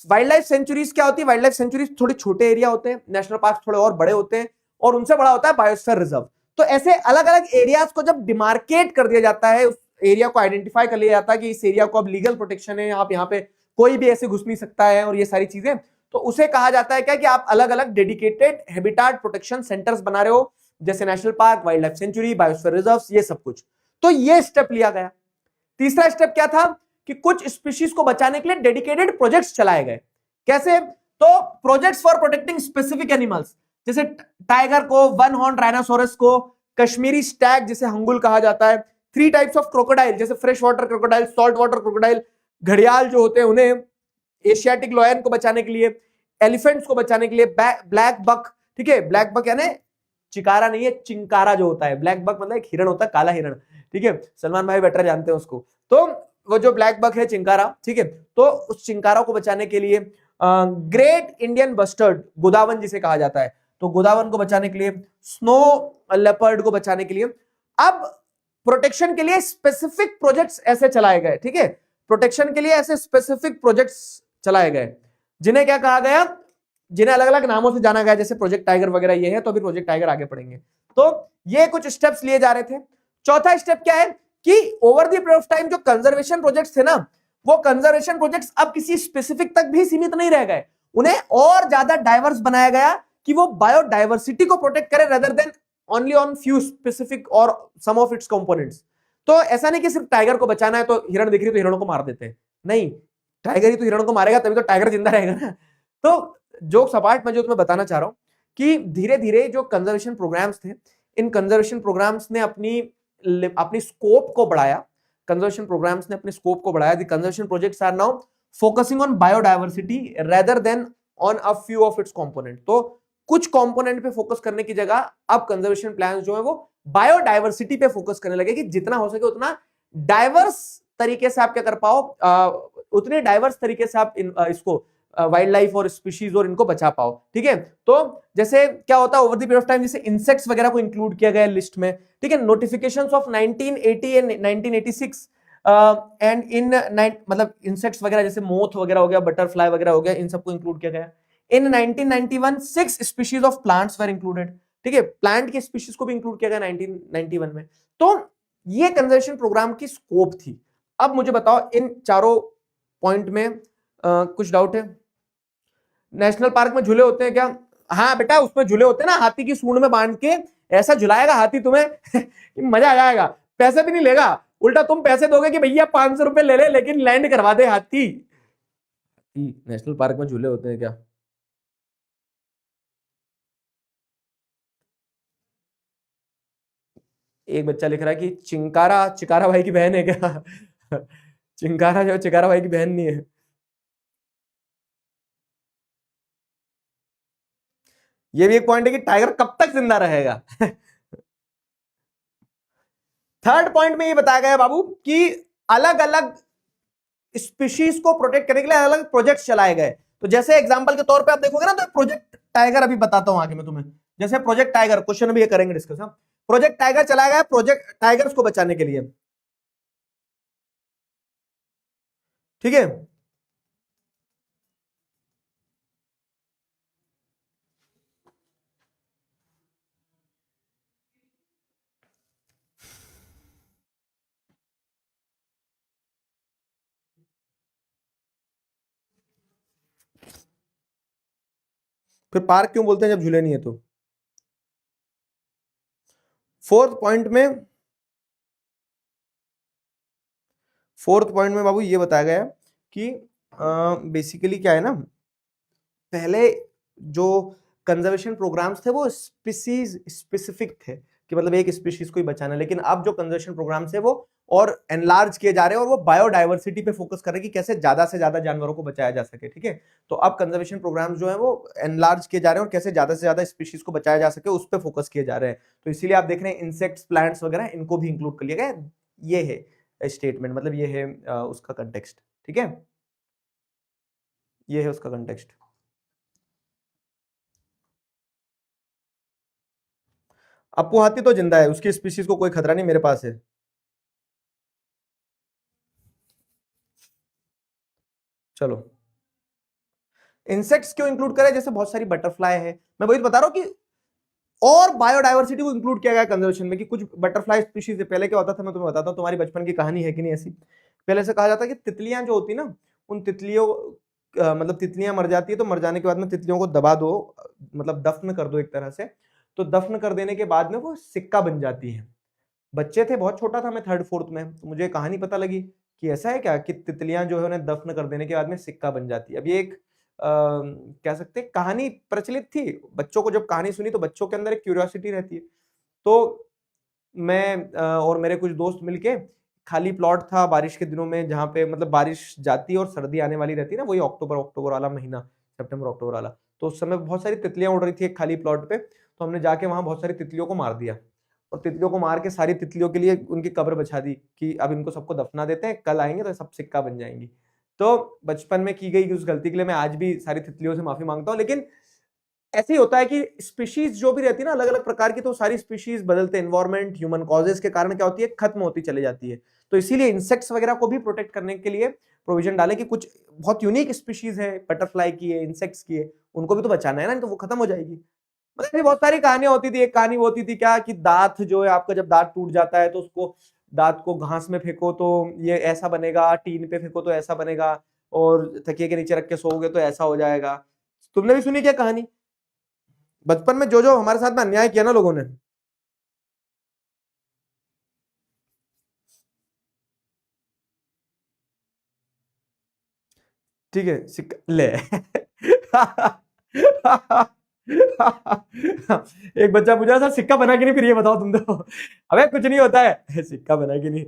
वाइल्ड लाइफ सेंचुरीज क्या होती है? वाइल्ड लाइफ सेंचुरीज थोड़े छोटे एरिया होते हैं, नेशनल पार्क थोड़े और बड़े होते हैं, और उनसे बड़ा होता है बायोस्फीयर रिजर्व। तो ऐसे अलग अलग एरियाज को जब डिमार्केट कर दिया जाता है, उस एरिया को आइडेंटिफाई कर लिया जाता है कि इस एरिया को अब लीगल प्रोटेक्शन है, आप यहाँ पे कोई भी ऐसे घुस नहीं सकता है, और ये सारी चीजें, तो उसे कहा जाता है क्या कि आप अलग अलग डेडिकेटेड हैबिटाट प्रोटेक्शन सेंटर्स बना रहे हो, जैसे national park, wild life sanctuary, biosphere reserve, ये सब कुछ। तो ये स्टेप लिया गया। तीसरा स्टेप क्या था कि कुछ स्पीशीज को बचाने के लिए डेडिकेटेड प्रोजेक्ट्स चलाए गए। कैसे? तो projects for protecting specific animals, जैसे टाइगर को, वन हॉर्न राइनोसोरस को, कश्मीरी स्टैग जिसे हंगुल कहा जाता है, 3 टाइप्स ऑफ क्रोकोडाइल, जैसे fresh water crocodile, salt water crocodile, घड़ियाल जो होते हैं उन्हें, एशियाटिक लॉयन को बचाने के लिए, एलिफेंट्स को बचाने के लिए, ब्लैक बक, ठीक है, ब्लैक बक यानी चिकारा नहीं है, चिंकारा जो होता है, ब्लैक बक मतलब एक हिरण होता है, काला हिरण, ठीक है, सलमान भाई बेटर जानते हैं उसको। तो वो जो ब्लैक बक है चिंकारा, ठीक है, तो उस चिंकारा को बचाने के लिए ग्रेट इंडियन बस्टर्ड, गोदावन जिसे कहा जाता है, तो तो गोदावन को बचाने के लिए, स्नो लेपर्ड को बचाने के लिए। अब प्रोटेक्शन के लिए स्पेसिफिक प्रोजेक्ट्स ऐसे चलाए गए, ठीक है, प्रोटेक्शन के लिए ऐसे स्पेसिफिक प्रोजेक्ट्स चलाए गए जिन्हें क्या कहा गया, जिन्हें अलग अलग नामों से जाना गया, जैसे प्रोजेक्ट टाइगर वगैरह ये है, तो अभी प्रोजेक्ट टाइगर आगे पढ़ेंगे। तो ये कुछ स्टेप्स लिए जा रहे थे। चौथा स्टेप क्या है कि over the period of time जो कंजर्वेशन प्रोजेक्ट्स थे ना, वो कंजर्वेशन प्रोजेक्ट्स अब किसी स्पेसिफिक तक भी सीमित नहीं रह गए, उन्हें और ज्यादा डाइवर्स बनाया गया कि वो बायोडाइवर्सिटी को प्रोटेक्ट करे rather than only on few specific और सम ऑफ इट्स कंपोनेंट्स। तो ऐसा नहीं कि सिर्फ टाइगर को बचाना है तो हिरण दिख रही तो हिरणों को मार देते हैं, नहीं, टाइगर ही तो हिरणों को मारेगा तभी तो टाइगर जिंदा रहेगा ना। तो जो सपाट मैं जो तुम्हें बताना चाह रहा हूं कि धीरे धीरे जो कंजर्वेशन प्रोग्राम्स थे, इन कंजर्वेशन प्रोग्राम्स ने अपनी स्कोप को बढ़ाया, कंजर्वेशन प्रोग्राम्स ने अपने स्कोप को बढ़ाया। The conservation projects are now focusing on biodiversity rather than on a few of its component. तो कुछ कंपोनेंट पे फोकस करने की जगह अब कंजर्वेशन प्लान्स जो है वो बायोडाइवर्सिटी पे फोकस करने लगे कि जितना हो सके उतना डाइवर्स तरीके से आप क्या कर पाओ, उतने डाइवर्स तरीके से आप इसको वाइल्ड लाइफ और स्पीशीज और इनको बचा पाओ, ठीक है। तो जैसे क्या होता है over the period of time, जैसे इंसेक्ट्स वगैरह को इंक्लूड किया गया लिस्ट में, ठीक है। Notifications of 1980 and 1986 and in मतलब इंसेक्ट्स वगैरह जैसे मोथ वगैरह हो गया, बटरफ्लाई वगैरह हो गया, इन सबको इंक्लूड किया गया। इन 1991 6 species of plants were included, ठीक है, प्लांट के स्पीशीज को भी इंक्लूड किया गया 1991 में। तो ये कंजर्वेशन प्रोग्राम की स्कोप थी। अब मुझे बताओ इन चारों पॉइंट में कुछ डाउट है? नेशनल पार्क में झूले होते हैं क्या? हाँ बेटा, उसमें झूले होते हैं ना, हाथी की सूंड में बांध के ऐसा झुलाएगा हाथी तुम्हें मजा आ जाएगा, पैसे भी नहीं लेगा, उल्टा तुम पैसे दोगे कि भैया 500 रुपए ले ले लेकिन लैंड करवा दे हाथी। नेशनल पार्क में झूले होते हैं क्या? एक बच्चा लिख रहा है कि चिकारा भाई की बहन है क्या? चिंकारा जो चिकारा भाई की बहन नहीं है। ये भी एक पॉइंट है कि टाइगर कब तक जिंदा रहेगा। थर्ड पॉइंट में ये बताया गया बाबू कि अलग अलग स्पीशीज को प्रोटेक्ट करने के लिए अलग अलग प्रोजेक्ट चलाए गए। तो जैसे एग्जांपल के तौर पे आप देखोगे ना, तो प्रोजेक्ट टाइगर अभी बताता हूं आगे मैं तुम्हें। जैसे प्रोजेक्ट टाइगर, क्वेश्चन भी ये करेंगे डिस्कस। हाँ, प्रोजेक्ट टाइगर चलाया गया प्रोजेक्ट टाइगर्स को बचाने के लिए, ठीक है। फिर पार्क क्यों बोलते हैं जब झूले नहीं है तो? फोर्थ पॉइंट में बाबू ये बताया गया कि बेसिकली क्या है ना, पहले जो कंजर्वेशन प्रोग्राम्स थे वो स्पीसीज स्पेसिफिक थे कि मतलब एक स्पीशीज को ही बचाना, लेकिन अब जो कंजर्वेशन प्रोग्राम्स है वो और एनलार्ज किए जा रहे हैं और वो बायोडाइवर्सिटी पे फोकस कर रहे हैं कि कैसे ज्यादा से ज्यादा जानवरों को बचाया जा सके, ठीक है। तो अब कंजर्वेशन प्रोग्राम्स जो है वो एनलार्ज किए जा रहे हैं और कैसे ज्यादा से ज्यादा स्पीशीज को बचाया जा सके उस पर फोकस किए जा रहे हैं। तो इसीलिए आप देख रहे हैं इंसेक्ट्स, प्लांट्स वगैरह इनको भी इंक्लूड कर लिया गया। ये है स्टेटमेंट, मतलब ये है उसका कंटेक्स्ट, ठीक है, ये है उसका कंटेक्स्ट। अप्पू हाथी तो जिंदा है, उसकी स्पीशीज को कोई खतरा नहीं, मेरे पास है। चलो, इंसेक्ट्स क्यों इंक्लूड करें? जैसे बहुत सारी बटरफ्लाई है, मैं वही बता रहा हूं कि और बायोडाइवर्सिटी को इंक्लूड किया गया कंजर्वेशन में कि कुछ बटरफ्लाई स्पीशीज है। पहले क्या होता था मैं तुम्हें बताता हूँ, तुम्हारी बचपन की कहानी है कि नहीं ऐसी। पहले से कहा जाता कि तितलियां जो होती ना, उन तितलियों मतलब तितलियां मर जाती है तो मर जाने के बाद में तितलियों को दबा दो, मतलब दफन कर दो एक तरह से। तो दफन कर देने के बाद में वो सिक्का बन जाती है। बच्चे थे, बहुत छोटा था मैं, थर्ड फोर्थ में, तो मुझे कहानी पता लगी कि ऐसा है क्या कि तितलियां जो है उन्हें दफन कर देने के बाद में सिक्का बन जाती है। अब ये एक कह सकते हैं कहानी प्रचलित थी, बच्चों को जब कहानी सुनी तो बच्चों के अंदर एक क्यूरियोसिटी रहती है। तो मैं और मेरे कुछ दोस्त मिलके, खाली प्लॉट था बारिश के दिनों में जहाँ पे मतलब बारिश जाती है और सर्दी आने वाली रहती है ना, वही अक्टूबर वाला महीना, सितंबर अक्टूबर वाला। तो उस समय बहुत सारी तितलियां उड़ रही थी एक खाली प्लॉट पे, तो हमने जाके वहां बहुत सारी तितलियों को मार दिया और तितलियों को मार के सारी तितलियों के लिए उनकी कब्र बचा दी कि अब इनको सबको दफना देते हैं, कल आएंगे तो सब सिक्का बन जाएंगी। तो बचपन में की गई उस गलती के लिए मैं आज भी सारी तितलियों से माफी मांगता हूँ। लेकिन ऐसे ही होता है कि स्पीशीज जो भी रहती है ना अलग अलग प्रकार की, तो सारी स्पीशीज बदलते एनवायरमेंट ह्यूमन कॉजेज के कारण क्या होती है, खत्म होती चली जाती है। तो इसीलिए इंसेक्ट्स वगैरह को भी प्रोटेक्ट करने के लिए प्रोविजन डाले कि कुछ बहुत यूनिक स्पीशीज है, बटरफ्लाई की है, इंसेक्ट्स की है, उनको भी तो बचाना है ना, तो वो खत्म हो जाएगी। मतलब बहुत सारी कहानियां होती थी। एक कहानी वो होती थी क्या कि दांत जो है आपका, जब दांत टूट जाता है तो उसको, दांत को घास में फेंको तो ये ऐसा बनेगा, टीन पे फेंको तो ऐसा बनेगा, और तकिए के नीचे रख के सोओगे तो ऐसा हो जाएगा। तुमने भी सुनी क्या कहानी बचपन में, जो जो हमारे साथ में अन्याय किया ना लोगों ने? ठीक है, सिक्का ले एक बच्चा पूछा सर सिक्का बना कि नहीं, फिर ये बताओ तुम तो। अबे कुछ नहीं होता है, सिक्का बना कि नहीं।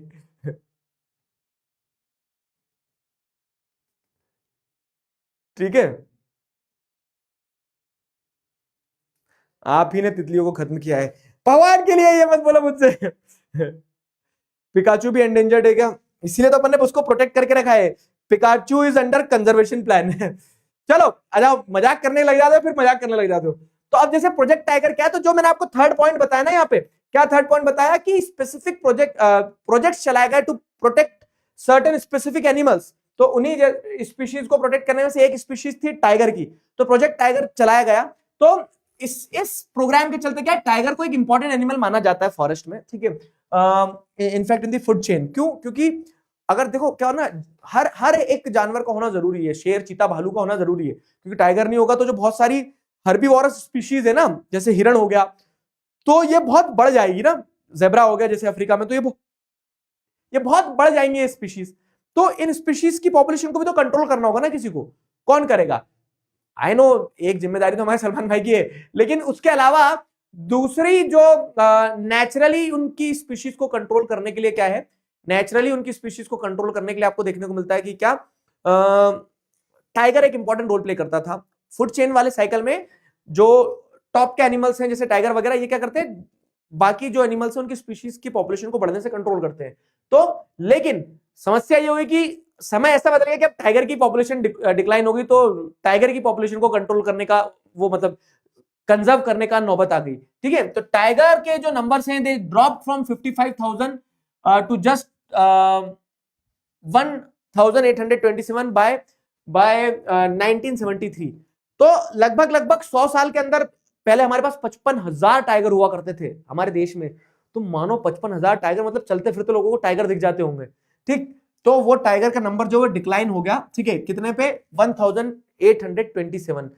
ठीक है, आप ही ने तितलियों को खत्म किया है, भगवान के लिए ये मत बोलो मुझसे। पिकाचू भी एंडेंजर्ड है क्या? इसीलिए तो अपन ने उसको प्रोटेक्ट करके रखा है। Pikachu is under conservation plan. चलो आ जाओ, मजाक करने लग जाते हो, फिर मजाक करने लग जाते हो। तो अब जैसे प्रोजेक्ट टाइगर क्या है, तो जो मैंने आपको थर्ड पॉइंट बताया ना, यहाँ पे क्या थर्ड पॉइंट बताया कि स्पेसिफिक प्रोजेक्ट चलाया गया to protect certain specific animals. तो उन्हीं स्पीशीज को प्रोटेक्ट करने में से एक स्पीशीज थी टाइगर की, तो प्रोजेक्ट टाइगर चलाया गया। तो इस प्रोग्राम के चलते क्या, टाइगर को एक इंपॉर्टेंट एनिमल माना जाता है फॉरेस्ट में, ठीक है, in fact in the food chain. क्यों? क्योंकि अगर देखो क्या ना, हर हर एक जानवर का होना जरूरी है, शेर चीता भालू का होना जरूरी है, क्योंकि टाइगर नहीं होगा तो जो बहुत सारी हर्बीवोरस स्पीशीज है ना, जैसे हिरण हो गया, तो ये बहुत बढ़ जाएगी ना, जेब्रा हो गया जैसे अफ्रीका में, तो ये बहुत बढ़ जाएंगे ये स्पीशीज। तो इन स्पीशीज की पॉपुलेशन को भी तो कंट्रोल करना होगा ना किसी को, कौन करेगा? आई नो एक जिम्मेदारी तो हमारे सलमान भाई की है, लेकिन उसके अलावा दूसरी जो नेचुरली उनकी स्पीशीज को कंट्रोल करने के लिए क्या है, नेचुरली उनकी स्पीशीज को कंट्रोल करने के लिए आपको देखने को मिलता है कि क्या टाइगर एक इंपॉर्टेंट रोल प्ले करता था फूड चेन वाले साइकिल में। जो टॉप के एनिमल्स हैं जैसे टाइगर वगैरह, ये क्या करते हैं, बाकी जो एनिमल्स हैं उनकी स्पीशीज की पॉपुलेशन को बढ़ने से कंट्रोल करते हैं। तो लेकिन समस्या ये हुई कि समय ऐसा बदल गया कि अब टाइगर की पॉपुलेशन डिक्लाइन होगी, तो टाइगर की पॉपुलेशन को कंट्रोल करने का वो मतलब कंजर्व करने का नौबत आ गई। ठीक है, तो टाइगर के जो नंबर्स हैं they drop from 55,000 to just 1827 by 1973। तो लगभग लगभग 100 साल के अंदर, पहले हमारे पास 55,000 टाइगर हुआ करते थे हमारे देश में। तो मानो 55,000 टाइगर, मतलब चलते फिरते लोगों को टाइगर दिख जाते होंगे। ठीक, तो वो टाइगर का नंबर जो है डिक्लाइन हो गया। ठीक है, कितने पे? 1827।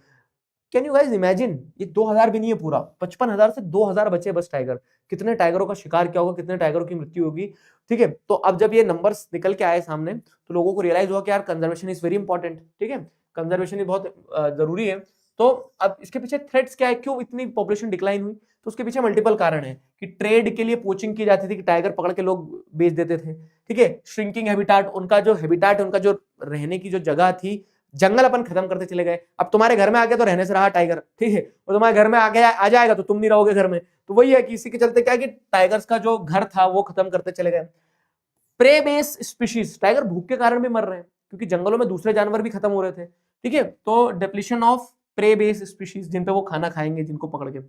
कैन यू गाइस इमेजिन, ये 2000 भी नहीं है पूरा, 55,000 से 2000 बचे बस टाइगर। कितने टाइगरों का शिकार किया होगा, कितने टाइगरों की मृत्यु होगी। ठीक है, तो अब जब ये नंबर्स निकल के आए सामने, तो लोगों को रियलाइज हुआ कि यार कंजर्वेशन इज वेरी इंपॉर्टेंट। ठीक है, कंजर्वेशन बहुत जरूरी है। तो अब इसके पीछे थ्रेट्स क्या है, क्यों इतनी पॉपुलेशन डिक्लाइन हुई? तो उसके पीछे मल्टीपल कारण है कि ट्रेड के लिए पोचिंग की जाती थी, कि टाइगर पकड़ के लोग बेच देते थे। ठीक है, श्रिंकिंग हैबिटाट, उनका जो हैबिटाट, उनका जो रहने की जो जगह थी, जंगल अपन खत्म करते चले गए। अब तुम्हारे घर में आ गया तो रहने से रहा टाइगर, ठीक है, और तुम्हारे घर में आ गया आ जाएगा तो तुम नहीं रहोगे घर में। तो वही है कि इसी के चलते क्या है कि टाइगर्स का जो घर था वो खत्म करते चले गए। प्रे बेस स्पीशीज, टाइगर भूख के कारण भी मर रहे हैं, क्योंकि जंगलों में दूसरे जानवर भी खत्म हो रहे थे। ठीक है, तो depletion of prey base species, जिन पे वो खाना खाएंगे, जिनको पकड़ के।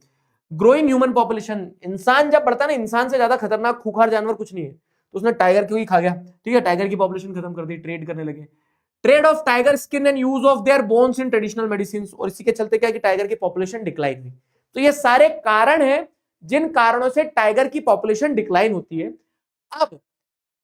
ग्रोइंग ह्यूमन पॉपुलेशन, इंसान जब बढ़ता है ना, इंसान से ज्यादा खतरनाक खूंखार जानवर कुछ नहीं है, तो उसने टाइगर क्यों ही खा गया। ठीक है, टाइगर की पॉपुलेशन खत्म कर दी, ट्रेड करने लगे। Trade off tiger skin and use of their bones in traditional medicine, और इसी के चलते क्या कि टाइगर की पॉपुलेशन डिक्लाइन हुई। तो ये सारे कारण हैं जिन कारणों से टाइगर की पॉपुलेशन डिक्लाइन होती है। अब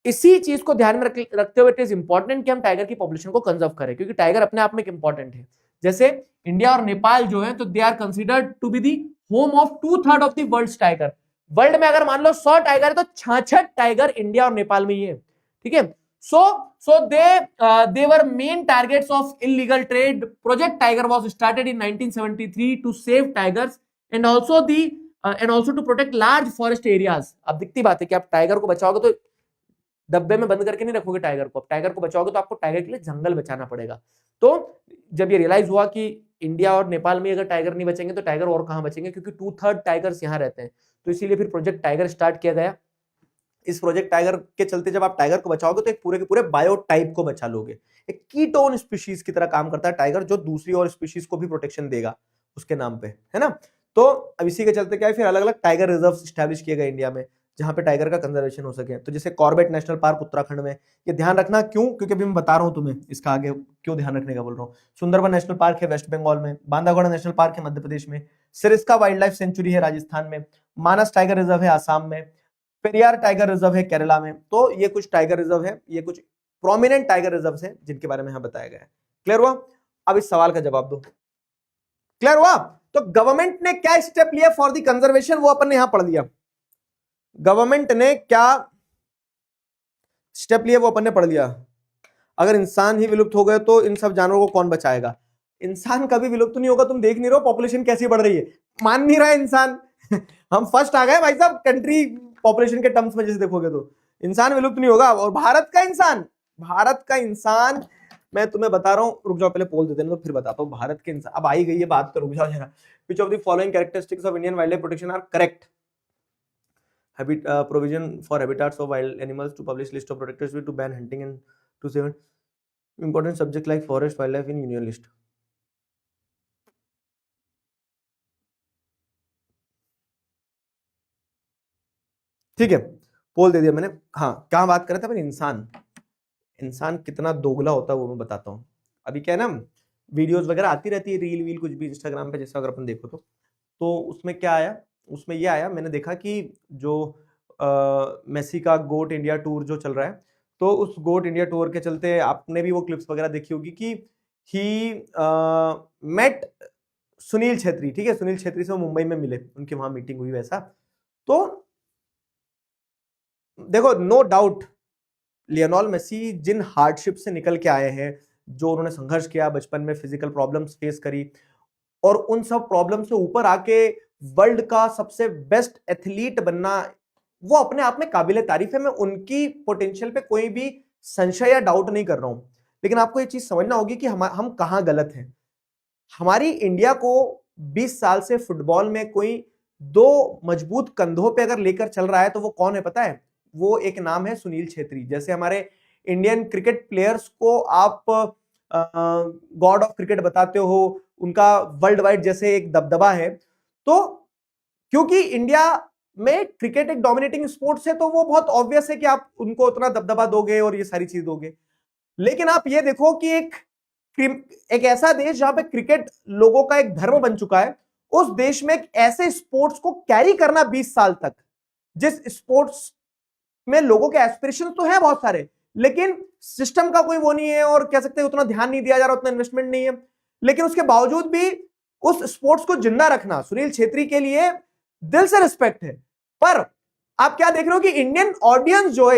इसी चीज को ध्यान में रखते हुए इट इज इंपॉर्टेंट कि हम टाइगर की पॉपुलेशन को कंजर्व करें, क्योंकि टाइगर अपने आप में एक इंपॉर्टेंट है। जैसे इंडिया और नेपाल जो है, तो they are considered to be the home of 2/3 of the world tiger. World में अगर मान लो 100 टाइगर है, तो 66 टाइगर इंडिया और नेपाल में ही है। ठीक है, so they were main targets of illegal trade. Project Tiger was started in 1973 to save tigers and also to protect large forest areas. अब दिखती बात है कि आप टाइगर को बचाओगे तो डब्बे में बंद करके नहीं रखोगे टाइगर को, अब टाइगर को बचाओगे तो आपको टाइगर के लिए जंगल बचाना पड़ेगा। तो जब ये रियलाइज हुआ कि इंडिया और नेपाल में अगर टाइगर नहीं बचेंगे तो टाइगर और कहां बचेंगे, क्योंकि 2/3 टाइगर्स यहाँ रहते हैं, तो इसीलिए फिर प्रोजेक्ट टाइगर स्टार्ट किया गया। इस प्रोजेक्ट टाइगर के चलते जब आप टाइगर को बचाओगे तो एक पूरे के पूरे बायोटाइप को बचा लोगे। एक कीटोन स्पीशीज की तरह काम करता है टाइगर, जो दूसरी और स्पीशीज को भी प्रोटेक्शन देगा। उसके नाम पे, है ना। तो अब इसी के चलते क्या है, फिर अलग अलग टाइगर रिजर्व स्टैब्लिश किए गए इंडिया में, जहां पे टाइगर का कंजर्वेशन हो सके। तो जैसे कॉर्बेट नेशनल पार्क उत्तराखंड में, ये ध्यान रखना क्यों, क्योंकि अभी मैं बता रहा हूं तुम्हें, इसका आगे क्यों ध्यान रखने का बोल रहा हूँ। सुंदरबन नेशनल पार्क है वेस्ट बंगाल में, बांदागोड़ा नेशनल पार्क है मध्य प्रदेश में, सिरिस्का वाइल्ड लाइफ सेंचुरी है राजस्थान में, मानस टाइगर रिजर्व है आसाम में, पेरियार टाइगर रिजर्व है केरला में। तो ये कुछ टाइगर रिजर्व है, ये कुछ प्रोमिनेंट टाइगर रिजर्व है जिनके बारे में यहां बताया गया है। क्लियर हुआ? अब इस सवाल का जवाब दो। क्लियर हुआ? तो गवर्नमेंट ने क्या स्टेप लिया फॉर द कंजर्वेशन, वो अपन ने यहां पढ़ लिया। गवर्नमेंट ने क्या स्टेप लिया वो अपन ने पढ़ लिया। अगर इंसान ही विलुप्त हो गए तो इन सब जानवरों को कौन बचाएगा? इंसान कभी विलुप्त नहीं होगा, तुम देख नहीं रहे हो पॉपुलेशन कैसी बढ़ रही है, मान नहीं रहा है इंसान। हम फर्स्ट आ गए भाई साहब कंट्री पॉपुलेशन के टर्म्स में, जैसे देखोगे तो इंसान विलुप्त नहीं होगा। और भारत का इंसान मैं तुम्हें बता रहा हूं, रुक जाओ पहले पोल देते हैं तो फिर बताता हूं। भारत के इंसान, अब आई गई है बात तो रुक जाओ जरा। Which of the following characteristics of Indian wild life protection are correct? Provision for habitats of wild animals, to publish list of protected species, to ban hunting, and to save important subjects like forest wildlife in union list. ठीक है, पोल दे दिया मैंने। हाँ, कहाँ बात कर रहे थे अपन? इंसान कितना दोगला होता है वो मैं बताता हूँ। अभी क्या है ना, वीडियोस वगैरह आती रहती है, रील वील कुछ भी इंस्टाग्राम पे, जैसे अगर अपन देखो तो उसमें क्या आया, उसमें ये आया, मैंने देखा कि जो मेसी का गोट इंडिया टूर जो चल रहा है, तो उस गोट इंडिया टूर के चलते आपने भी वो क्लिप्स वगैरह देखी होगी कि ही मेट सुनील छेत्री। ठीक है, सुनील छेत्री से वो मुंबई में मिले, उनकी वहां मीटिंग हुई वैसा। तो देखो, नो डाउट लियोनेल मेसी जिन हार्डशिप से निकल के आए हैं, जो उन्होंने संघर्ष किया बचपन में, फिजिकल प्रॉब्लम्स फेस करी, और उन सब प्रॉब्लम से ऊपर आके वर्ल्ड का सबसे बेस्ट एथलीट बनना, वो अपने आप में काबिले तारीफ है। मैं उनकी पोटेंशियल पे कोई भी संशय या डाउट नहीं कर रहा हूं, लेकिन आपको ये चीज समझना होगी कि हम कहां गलत हैं। हमारी इंडिया को 20 साल से फुटबॉल में कोई दो मजबूत कंधों पे अगर लेकर चल रहा है तो वो कौन है पता है? वो एक नाम है सुनील छेत्री। जैसे हमारे इंडियन क्रिकेट प्लेयर्स को आप गॉड ऑफ क्रिकेट बताते हो, उनका वर्ल्ड वाइड जैसे एक दबदबा है, तो क्योंकि इंडिया में क्रिकेट एक डोमिनेटिंग स्पोर्ट्स है, तो वो बहुत ऑब्वियस है कि आप उनको उतना दबदबा दोगे और ये सारी चीज दोगे। लेकिन आप ये देखो कि एक ऐसा देश जहां पे क्रिकेट लोगों का एक धर्म बन चुका है, उस देश में एक ऐसे स्पोर्ट्स को कैरी करना 20 साल तक, जिस स्पोर्ट्स में लोगों के एस्पिरेशन तो है बहुत सारे, लेकिन सिस्टम का कोई वो नहीं है, और कह सकते हैं उतना ध्यान नहीं दिया जा रहा, उतना इन्वेस्टमेंट नहीं है, लेकिन उसके बावजूद भी उस स्पोर्ट्स को जिंदा रखना सुनील छेत्री के लिए दिल से रिस्पेक्ट है। पर आप क्या देख रहे हो कि इंडियन ऑडियंस जो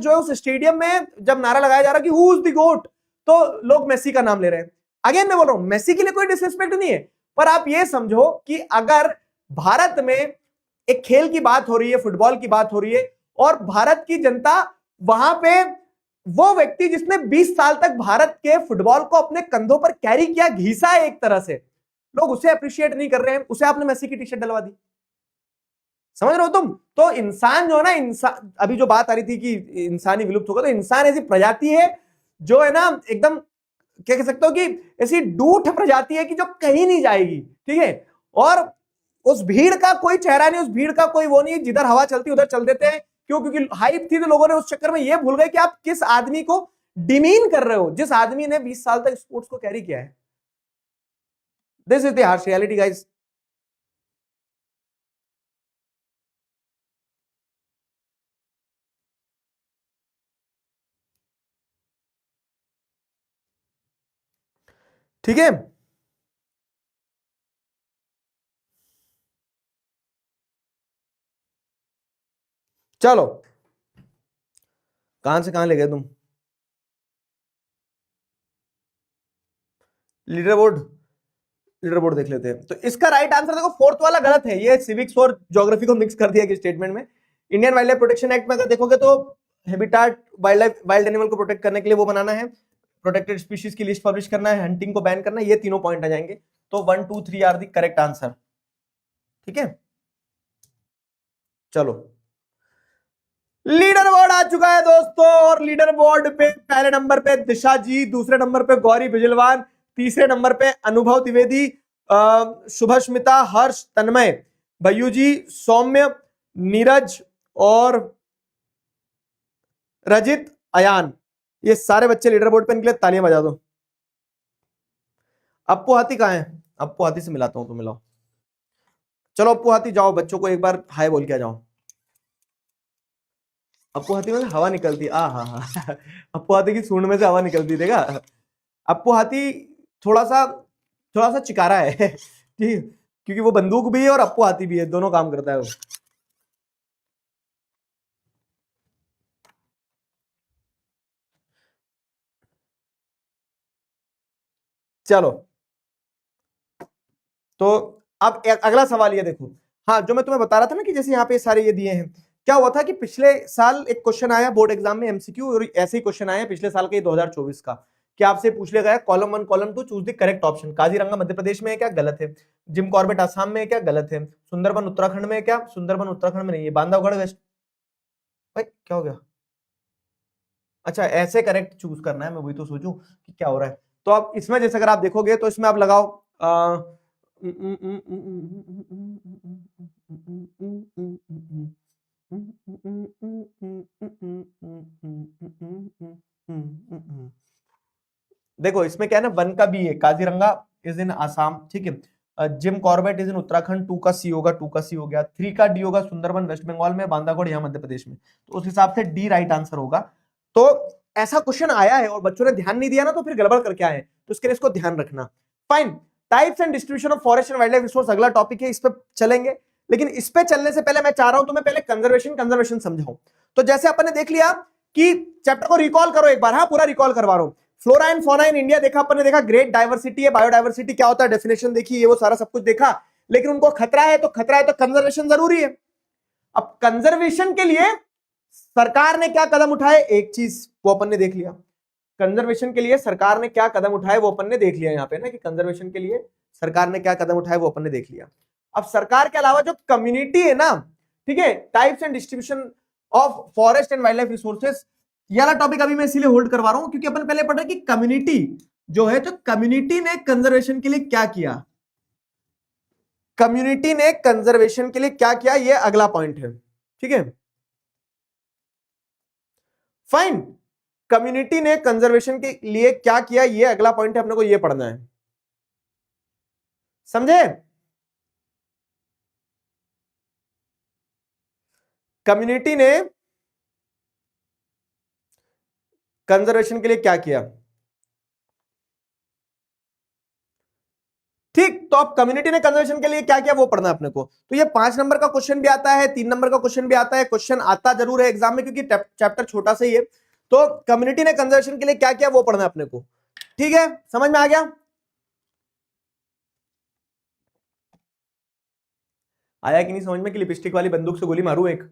है उस स्टेडियम में जब नारा लगाया जा रहा है कि हु इज द गोट, तो लोग मेसी का नाम ले रहे हैं। अगेन मैं बोल रहा हूं, मेसी के लिए कोई डिसरिस्पेक्ट नहीं है, पर आप ये समझो कि अगर भारत में एक खेल की बात हो रही है, फुटबॉल की बात हो रही है, और भारत की जनता वहां पे, वो व्यक्ति जिसने 20 साल तक भारत के फुटबॉल को अपने कंधों पर कैरी किया, घीसा है एक तरह से, लोग उसे अप्रिशिएट नहीं कर रहे हैं, उसे आपने मेसी की टी शर्ट डलवा दी। समझ रहे हो तुम? तो इंसान जो है ना, इंसान, अभी जो बात आ रही थी कि इंसान ही विलुप्त होगा, तो इंसान ऐसी प्रजाति है जो है ना, एकदम क्या कह सकते हो कि ऐसी डूठ प्रजाति है कि जो कहीं नहीं जाएगी। ठीक है, और उस भीड़ का कोई चेहरा नहीं, उस भीड़ का कोई वो नहीं, जिधर हवा चलती उधर चल देते हैं। क्यों? क्योंकि हाइप थी, तो लोगों ने उस चक्कर में ये भूल गए कि आप किस आदमी को डिमीन कर रहे हो, जिस आदमी ने 20 साल तक स्पोर्ट्स को कैरी किया है। This is the harsh reality guys. ठीक है, चलो कहां से कहां ले गए तुम? लीडर बोर्ड देख लेते हैं। तो इसका राइट आंसर देखो, फोर्थ वाला गलत है, ये सिविक्स और ज्योग्राफी को मिक्स कर दिया कि स्टेटमेंट में। Indian wild life protection act में अगर देखोगे तो हैबिटेट वाइल्ड एनिमल को प्रोटेक्ट करने के लिए वो बनाना है, प्रोटेक्टेड स्पीशीज की लिस्ट पब्लिश करना है, हंटिंग को बैन करना है, ये तीनों पॉइंट आ जाएंगे। तो 1 2 3 आर द करेक्ट आंसर। ठीक है, चलो लीडर बोर्ड आ चुका है दोस्तों, और लीडर बोर्ड पे पहले नंबर पे दिशा जी, दूसरे नंबर पे गौरी बिजलवान, तीसरे नंबर पे अनुभव द्विवेदी, शुभस्मिता, हर्ष, तन्मय, भैयू जी, सौम्य, नीरज और रजित, अयान, ये सारे बच्चे लीडर बोर्ड पे निकले, तालियां बजा दो। अप्पू हाथी कहाँ है? अप्पू हाथी से मिलाता हूं, तो मिलाओ। चलो अप्पू हाथी जाओ, बच्चों को एक बार हाय बोल के आ जाओ। अप्पू हाथी में हवा निकलती, आ हा हा अप्पू हाथी की सूंड में से हवा निकलती, देखा? अप्पू हाथी थोड़ा सा चिकारा है ठीक, क्योंकि वो बंदूक भी है और अप्पू हाथी भी है, दोनों काम करता है वो। चलो, तो अब अगला सवाल ये देखो। हाँ, जो मैं तुम्हें बता रहा था ना कि जैसे यहाँ पे सारे ये दिए हैं, क्या हुआ था कि पिछले साल एक क्वेश्चन आया बोर्ड एग्जाम में एमसीक्यू, और ऐसे ही क्वेश्चन आया पिछले साल के 2024 का, कि आपसे पूछ लिया गया column 1 column 2 choose the correct option. Kaziranga Madhya Pradesh में है क्या? गलत है। जिम कॉर्बेट आसाम में है क्या? गलत है। सुंदरबन उत्तराखंड में है क्या? सुंदरबन उत्तराखंड में नहीं है। बांधवगढ़ वेस्ट, भाई क्या हो गया? अच्छा, ऐसे करेक्ट चूज करना है, मैं वही तो सोचूं कि क्या हो रहा है। तो अब इसमें जैसे अगर आप देखोगे तो इसमें आप लगाओ देखो इसमें क्या है ना, 1 का बी है, काजीरंगा इज इन आसाम, ठीक है। Jim Corbett is in Uttarakhand, 2 का सी होगा, 2 का सी हो गया। 3 का डी होगा, सुंदरबन वेस्ट बंगाल में, बांदागढ़ यहाँ मध्य प्रदेश में, तो उस हिसाब से डी राइट आंसर होगा। तो ऐसा क्वेश्चन आया है और बच्चों ने ध्यान नहीं दिया ना, तो फिर गड़बड़ करके आए, तो इसके लिए इसको ध्यान रखना। Fine, types and distribution of forest and wild life resource अगला टॉपिक है, इस पे चलेंगे। लेकिन इस पे चलने से पहले मैं चाह रहा हूं तुम्हें पहले कंजर्वेशन समझाऊं। तो जैसे अपन ने देख लिया कि चैप्टर को रिकॉल करो एक बार, हाँ पूरा रिकॉल करवा रहा हूं। Flora and fauna in India देखा अपन ने, देखा ग्रेट डाइवर्सिटी है, बायोडाइवर्सिटी क्या होता है, डेफिनेशन देखी, ये वो सारा सब कुछ देखा। लेकिन उनको खतरा है तो कंजर्वेशन जरूरी है। अब कंजर्वेशन के लिए सरकार ने क्या कदम उठाए, एक चीज वो अपन ने देख लिया। कंजर्वेशन के लिए सरकार ने क्या कदम उठाए वो अपन ने देख लिया यहाँ पे ना, कि कंजर्वेशन के लिए सरकार ने क्या कदम उठाए वो अपन ने देख लिया। अब सरकार के अलावा जो कम्युनिटी है ना, ठीक है, types and distribution of forest and wild life resources, ये वाला टॉपिक अभी मैं इसीलिए होल्ड करवा रहा हूं क्योंकि अपन पहले पढ़ा कि कम्युनिटी जो है, तो कम्युनिटी ने कंजर्वेशन के लिए क्या किया, कम्युनिटी ने कंजर्वेशन के लिए क्या किया, ये अगला पॉइंट है, ठीक है। फाइन, कम्युनिटी ने कंजर्वेशन के लिए क्या किया, ये अगला पॉइंट है, अपने को ये पढ़ना है, समझे? कम्युनिटी ने कंजर्वेशन के लिए क्या किया, ठीक। तो अब कम्युनिटी ने कंजर्वेशन के लिए क्या किया वो पढ़ना है अपने को। तो ये 5 नंबर का क्वेश्चन भी आता है, 3 नंबर का क्वेश्चन भी आता है, क्वेश्चन आता जरूर है एग्जाम में क्योंकि चैप्टर छोटा सा ही है। तो कम्युनिटी ने कंजर्वेशन के लिए क्या किया वो पढ़ना है अपने को, ठीक है, समझ में आ गया? आया कि नहीं समझ में, कि लिपस्टिक वाली बंदूक से गोली मारू एक?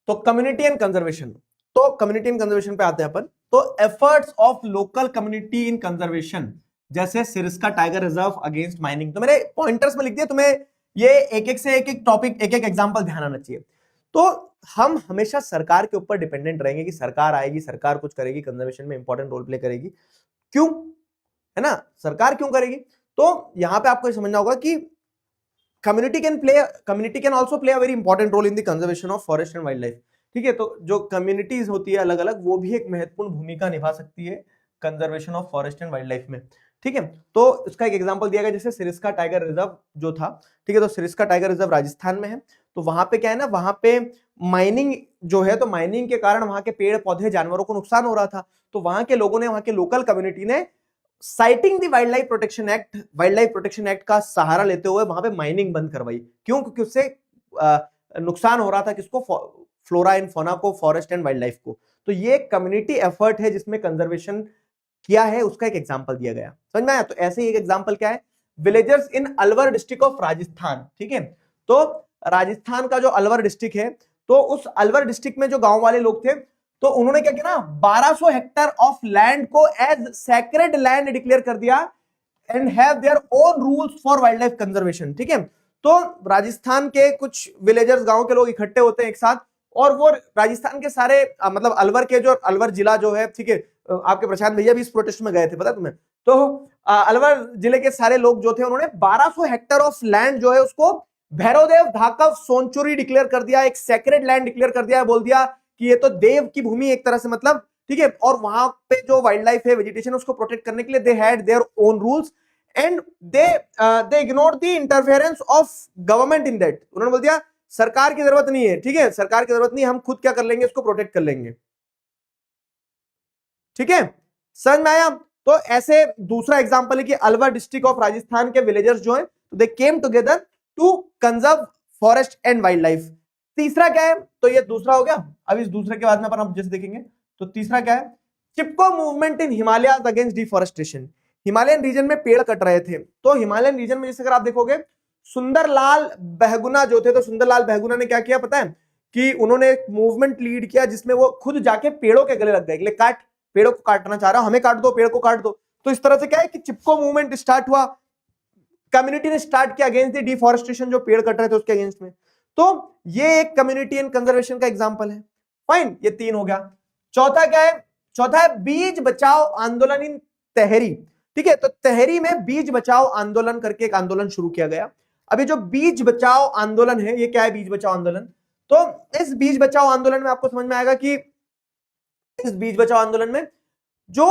तो कम्युनिटी एंड कंजर्वेशन, तो कम्युनिटी इन कंजर्वेशन पे आते हैं अपन। तो efforts of local community in conservation, जैसे Sariska tiger reserve against mining, तो मैंने पॉइंटर्स में लिख दिया, तुम्हें ये एक एक से एक एक टॉपिक एक एक एग्जांपल ध्यान आना चाहिए। तो हम हमेशा सरकार के ऊपर डिपेंडेंट रहेंगे कि सरकार आएगी, सरकार कुछ करेगी, कंजर्वेशन में इंपॉर्टेंट रोल प्ले करेगी, क्यों, है ना, सरकार क्यों करेगी? तो यहां पे आपको समझना होगा कि community can also play a very important role in the conservation of forest and wildlife, ठीक है। तो जो कम्युनिटीज होती है अलग अलग, वो भी एक महत्वपूर्ण भूमिका निभा सकती है conservation of forest and wild life में, ठीक है। तो इसका एक एग्जांपल दिया गया, जैसे सिरस्का टाइगर रिजर्व जो था, ठीक है, तो सिरस्का टाइगर रिजर्व राजस्थान में है। तो वहां पे क्या है ना, वहां पे माइनिंग जो है, तो माइनिंग के कारण वहां के पेड़ पौधे जानवरों को नुकसान हो रहा था। तो वहां के लोगों ने, वहां के लोकल कम्युनिटी ने साइटिंग दी वाइल्ड लाइफ प्रोटेक्शन एक्ट का सहारा लेते हुए वहां पे माइनिंग बंद करवाई। क्यों? क्योंकि उससे नुकसान हो रहा था किसको, फ्लोरा एंड फौना को, फॉरेस्ट एंड वाइल्ड लाइफ को। तो ये कम्युनिटी एफर्ट है जिसमें कंजर्वेशन किया है, उसका एक एग्जांपल दिया गया, समझ में आया? तो ऐसे ही एक एग्जांपल क्या है, villagers in Alwar district of Rajasthan, ठीक है। तो राजस्थान का जो अलवर डिस्ट्रिक्ट है, तो उस अलवर डिस्ट्रिक्ट में जो गांव वाले लोग थे, तो उन्होंने क्या किया ना, 1200 हेक्टेयर ऑफ लैंड को एज सैक्रेड लैंड डिक्लेयर कर दिया and have their own rules for wild life conservation, ठीक है। तो राजस्थान के कुछ विलेजर्स, गांव के लोग इकट्ठे होते हैं एक साथ, और वो राजस्थान के सारे मतलब अलवर के जो अलवर जिला जो है, ठीक है, आपके प्रशांत भैया भी इस प्रोटेस्ट में गए थे, पता तुम्हें? तो अलवर जिले के सारे लोग जो थे उन्होंने 1200 हेक्टेयर ऑफ लैंड जो है उसको भैरवदेव धाकव सोनचुरी डिक्लेयर कर दिया, एक सेक्रेड लैंड डिक्लेयर कर दिया, बोल दिया कि ये तो देव की भूमि एक तरह से, मतलब ठीक है। और वहां पे जो वाइल्ड लाइफ है, वेजिटेशन, उसको प्रोटेक्ट करने के लिए they had their own rules and they ignored the interference of government in that. उन्होंने बोल दिया सरकार की जरूरत नहीं है, ठीक है, सरकार की जरूरत नहीं, हम खुद क्या कर लेंगे, उसको प्रोटेक्ट कर लेंगे, ठीक है, समझ में आया? तो ऐसे दूसरा एग्जांपल है कि अलवर डिस्ट्रिक्ट ऑफ राजस्थान के विलेजर्स जो हैं they came together to conserve forest and wildlife. तीसरा क्या है? तो ये दूसरा हो गया। अब इस दूसरे के बाद में अपन अब जैसे देखेंगे तो तीसरा क्या है? Chipko movement in Himalayas against deforestation. Himalayan region में पेड़ कट रहे थे, तो हिमालयन रीजन में जैसे अगर आप देखोगे सुंदरलाल बहुगुणा जो थे, तो सुंदरलाल बहुगुणा ने क्या किया पता है? कि उन्होंने एक मूवमेंट लीड किया जिसमें वो खुद जाके पेड़ों के गले लग गए, काट, पेड़ों को काटना चाह रहा हूं, हमें काट दो, पेड़ को काट दो। तो इस तरह से क्या है कि चिपको मूवमेंट स्टार्ट हुआ, कम्युनिटी ने स्टार्ट किया अगेंस्ट द डिफॉरेस्टेशन, जो पेड़ कट रहे थे उसके अगेंस्ट में। तो ये एक कम्युनिटी एंड कंजर्वेशन का एग्जांपल है। फाइन, ये 3 हो गया। चौथा क्या है? चौथा है बीज बचाओ आंदोलन इन तहरी, ठीक है। तो तहरी में बीज बचाओ आंदोलन करके एक आंदोलन शुरू किया गया। अभी जो बीज बचाओ आंदोलन है, ये क्या है बीज बचाओ आंदोलन? तो इस बीज बचाओ आंदोलन में आपको समझ में आएगा कि इस बीज बचाओ आंदोलन में जो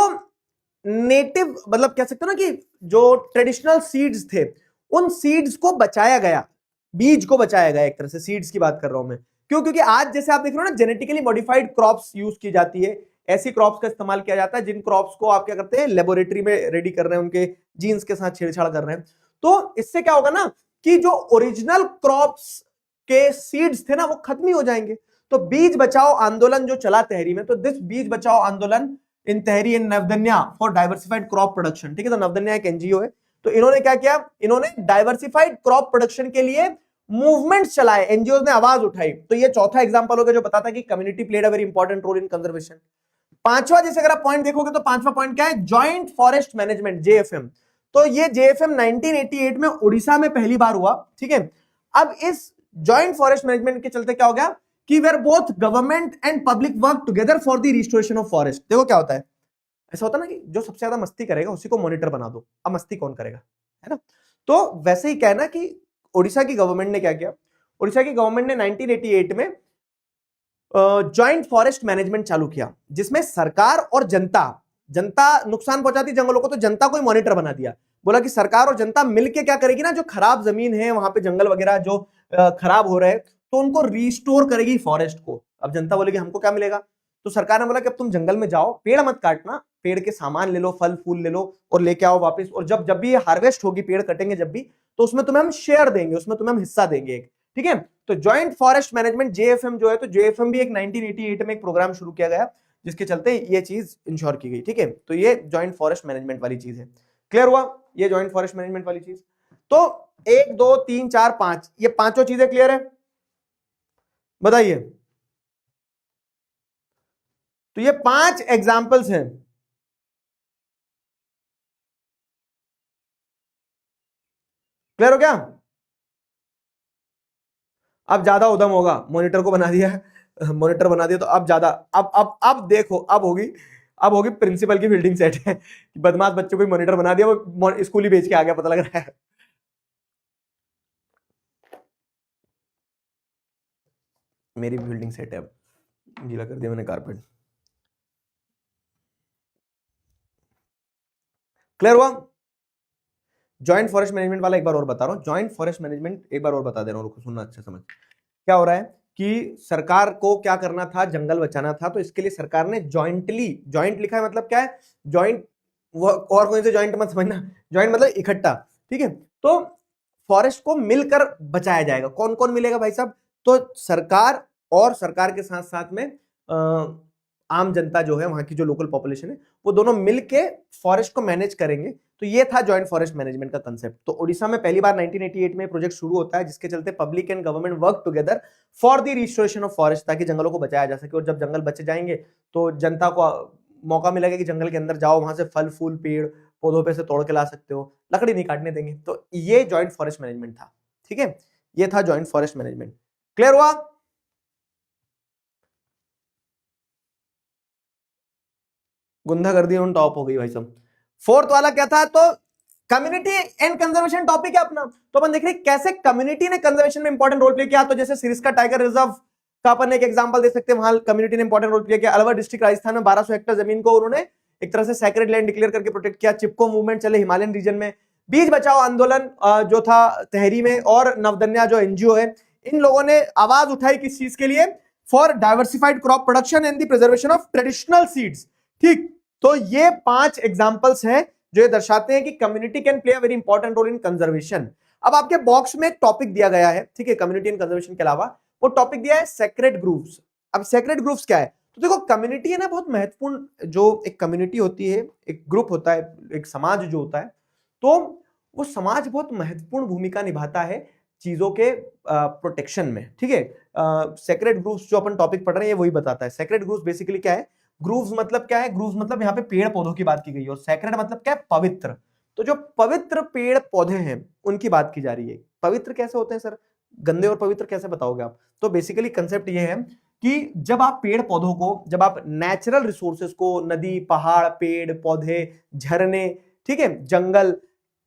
नेटिव, मतलब कह सकते हो ना कि जो ट्रेडिशनल सीड्स थे, उन सीड्स को बचाया गया, बीज को बचाया गया, एक तरह से सीड्स की बात कर रहा हूं मैं। क्यों? क्योंकि आज जैसे आप देख रहे हो ना, जेनेटिकली मॉडिफाइड क्रॉप्स यूज की जाती है, ऐसी क्रॉप्स का इस्तेमाल किया जाता है जिन क्रॉप्स को आप क्या करते हैं, लेबोरेटरी में रेडी कर रहे हैं, उनके जीन्स के साथ छेड़छाड़ कर रहे हैं। तो इससे क्या होगा ना कि जो ओरिजिनल क्रॉप्स के सीड्स थे ना, वो खत्म ही हो जाएंगे। तो बीज बचाओ आंदोलन जो चला तहरी में, तो दिस बीज बचाओ आंदोलन इन तहरी इन नवदन्या फॉर डाइवर्सिफाइड क्रॉप प्रोडक्शन, ठीक है। तो नवदन्या एक एनजीओ है, तो इन्होंने क्या किया, इन्होंने डाइवर्सिफाइड क्रॉप प्रोडक्शन के लिए मूवमेंट चलाए, एनजीओ ने आवाज उठाई। तो ये चौथा एग्जांपल हो गया जो बताता है कि community played a very important role in conservation. पांचवा, जैसे अगर आप पॉइंट देखोगे तो पांचवा पॉइंट क्या है? Joint forest management, JFM. तो ये जेएफएम 1988 में उड़ीसा में पहली बार हुआ, ठीक है। अब इस जॉइंट फॉरेस्ट मैनेजमेंट के चलते क्या हो गया कि where both government and public work together for the restoration of forest. देखो क्या होता है, ऐसा होता है ना कि जो सबसे ज्यादा मस्ती करेगा उसी को मॉनिटर बना दो। अब मस्ती कौन करेगा, है ना? तो वैसे ही कहना कि उड़ीसा की गवर्नमेंट ने क्या किया, उड़ीसा की गवर्नमेंट ने 1988 में जॉइंट फॉरेस्ट मैनेजमेंट चालू किया, जिसमें सरकार और जनता नुकसान पहुंचाती जंगलों को, तो जनता को ही मॉनिटर बना दिया। बोला कि सरकार और जनता मिलके क्या करेगी ना, जो खराब जमीन है वहां पे जंगल वगैरह जो खराब हो रहे हैं, तो उनको रिस्टोर करेगी फॉरेस्ट को। अब जनता बोलेगी हमको क्या मिलेगा? तो सरकार ने बोला कि अब तुम जंगल में जाओ, पेड़ मत काटना, पेड़ के सामान ले लो, फल फूल ले लो और लेके आओ वापस, और जब जब भी ये हार्वेस्ट होगी, पेड़ कटेंगे जब भी, तो उसमें तुम्हें हम शेयर देंगे, उसमें तुम्हें हम हिस्सा देंगे, ठीक है। तो जॉइंट फॉरेस्ट मैनेजमेंट जेएफएम जो है, तो जेएफएम भी एक 1988 में एक प्रोग्राम शुरू किया गया जिसके चलते ये चीज इंश्योर की गई, ठीक है। तो ये जॉइंट फॉरेस्ट मैनेजमेंट वाली चीज है। क्लियर हुआ ये जॉइंट फॉरेस्ट मैनेजमेंट वाली चीज? तो 1 2 3 4 5, ये पांचों चीजें क्लियर है? बताइए। तो ये 5 एग्जाम्पल्स हैं। क्लियर हो गया? अब ज्यादा उदम होगा, मॉनिटर को बना दिया है, मॉनिटर बना दिया तो अब ज्यादा, अब देखो, अब होगी प्रिंसिपल की फील्डिंग सेट है। बदमाश बच्चों को मॉनिटर बना दिया, वो स्कूल ही बेच के आ गया, पता लग रहा है। मेरी भी फील्डिंग सेट है, अब गीला कर दिया मैंने कारपेट। क्लियर हुआ? जॉइंट फॉरेस्ट मैनेजमेंट वाला एक बार और बता रहा हूं, जॉइंट फॉरेस्ट मैनेजमेंट एक बार और बता दे रहा हूं, सुनना अच्छा समझ। क्या हो रहा है कि सरकार को क्या करना था, जंगल बचाना था, तो इसके लिए सरकार ने जॉइंटली, जॉइंट लिखा है मतलब क्या है, जॉइंट, और कोई से जॉइंट मत समझना, जॉइंट मतलब इकट्ठा, ठीक है। तो फॉरेस्ट को मिलकर बचाया जाएगा। कौन कौन मिलेगा भाई साहब? तो सरकार और सरकार के साथ साथ में आम जनता जो है, वहां की जो लोकल पॉपुलेशन है, वो दोनों मिलके फॉरेस्ट को मैनेज करेंगे। तो ये था जॉइंट फॉरेस्ट मैनेजमेंट का कंसेप्ट। तो ओडिशा में पहली बार 1988 में प्रोजेक्ट शुरू होता है, जिसके चलते public and government work together for the restoration of forest, ताकि जंगलों को बचाया जा सके। और जब जंगल बचे जाएंगे तो जनता को मौका मिलेगा कि जंगल के अंदर जाओ, वहां से फल फूल पेड़ पौधों पे से तोड़ के ला सकते हो, लकड़ी नहीं काटने देंगे। तो ये जॉइंट फॉरेस्ट मैनेजमेंट था, ठीक है। ये था जॉइंट फॉरेस्ट मैनेजमेंट। क्लियर हुआ? गुंडागर्दी ऑन टॉप हो गई भाई साहब। फोर्थ वाला क्या था, तो कम्युनिटी एंड कंजर्वेशन टॉपिक है अपना। तो अपन देख रहे हैं कैसे कम्युनिटी ने कंजर्वेशन में इंपॉर्टेंट रोल प्ले किया। तो जैसे सिरिस्का टाइगर रिजर्व का अपन एक एग्जांपल दे सकते हैं, वहां कम्युनिटी ने इंपॉर्टेंट रोल प्ले किया। अलवर डिस्ट्रिक्ट राजस्थान में 1200 हेक्टेयर जमीन को उन्होंने एक तरह से सैक्रेड लैंड डिक्लेयर करके प्रोटेक्ट किया। चिपको मूवमेंट चले हिमालयन रीजन में। बीज बचाओ आंदोलन जो था तहरी में, और नवदन्या जो एनजीओ है, इन लोगों ने आवाज उठाई किस चीज के लिए, for diversified crop production and the preservation of traditional seeds. ठीक, तो ये 5 एग्जांपल्स हैं जो ये दर्शाते हैं कि community can play a very important role in conservation. अब आपके बॉक्स में एक टॉपिक दिया गया है, ठीक है, कम्युनिटी एंड कंजर्वेशन के अलावा वो टॉपिक दिया है सेक्रेड ग्रुप्स। अब सेक्रेड ग्रुप्स क्या है, तो देखो कम्युनिटी है ना बहुत महत्वपूर्ण, जो एक कम्युनिटी होती है, एक ग्रुप होता है, एक समाज जो होता है, तो वो समाज बहुत महत्वपूर्ण भूमिका निभाता है चीजों के प्रोटेक्शन में। ठीक है, सेक्रेड ग्रुप्स जो अपन टॉपिक पढ़ रहे हैं वही बताता है। सेक्रेड ग्रुप्स बेसिकली क्या है, ग्रुव्स मतलब क्या है, ग्रुव्स मतलब यहाँ पे पेड़ पौधों की बात की गई है, और सेक्रेड मतलब क्या है, पवित्र। तो जो पवित्र पेड़ पौधे हैं उनकी बात की जा रही है। पवित्र कैसे होते हैं सर, गंदे और पवित्र कैसे बताओगे आप? तो बेसिकली कंसेप्ट ये है कि जब आप पेड़ पौधों को, जब आप नेचुरल रिसोर्सेज को, नदी, पहाड़, पेड़ पौधे, झरने, ठीक है, जंगल,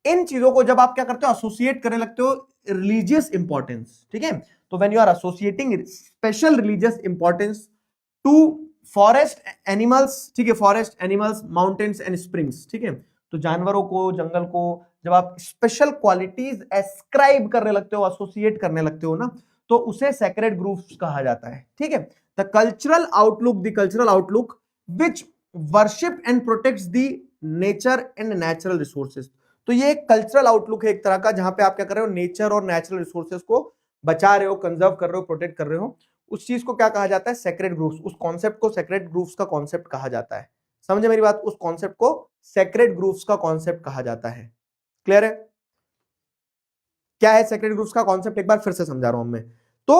इन चीजों को जब आप क्या करते हो, एसोसिएट करने लगते हो रिलीजियस इंपॉर्टेंस। ठीक है, तो when you are associating special religious importance to forest animals, ठीक है, forest animals, mountains and springs, ठीक है, तो जानवरों को, जंगल को जब आप स्पेशल क्वालिटीज एस्क्राइब करने लगते हो, एसोसिएट करने लगते हो ना, तो उसे सेक्रेड ग्रुप्स कहा जाता है। ठीक है, the cultural outlook which worship and protects the nature and natural resources. तो ये एक कल्चरल आउटलुक है एक तरह का, जहां पे आप क्या कर रहे हो, नेचर और नेचुरल रिसोर्सेज को बचा रहे हो, कंजर्व कर रहे हो, प्रोटेक्ट कर रहे हो। उस चीज को क्या कहा जाता है, सेक्रेड ग्रुप्स। उस कॉन्सेप्ट को सेक्रेड ग्रुप्स का कॉन्सेप्ट कहा जाता है। समझे मेरी बात, उस कॉन्सेप्ट को सेक्रेड ग्रुप्स का कॉन्सेप्ट कहा जाता है। क्लियर है? क्या है सेक्रेड ग्रुप्स का कॉन्सेप्ट, एक बार फिर से समझा रहा हूं मैं। तो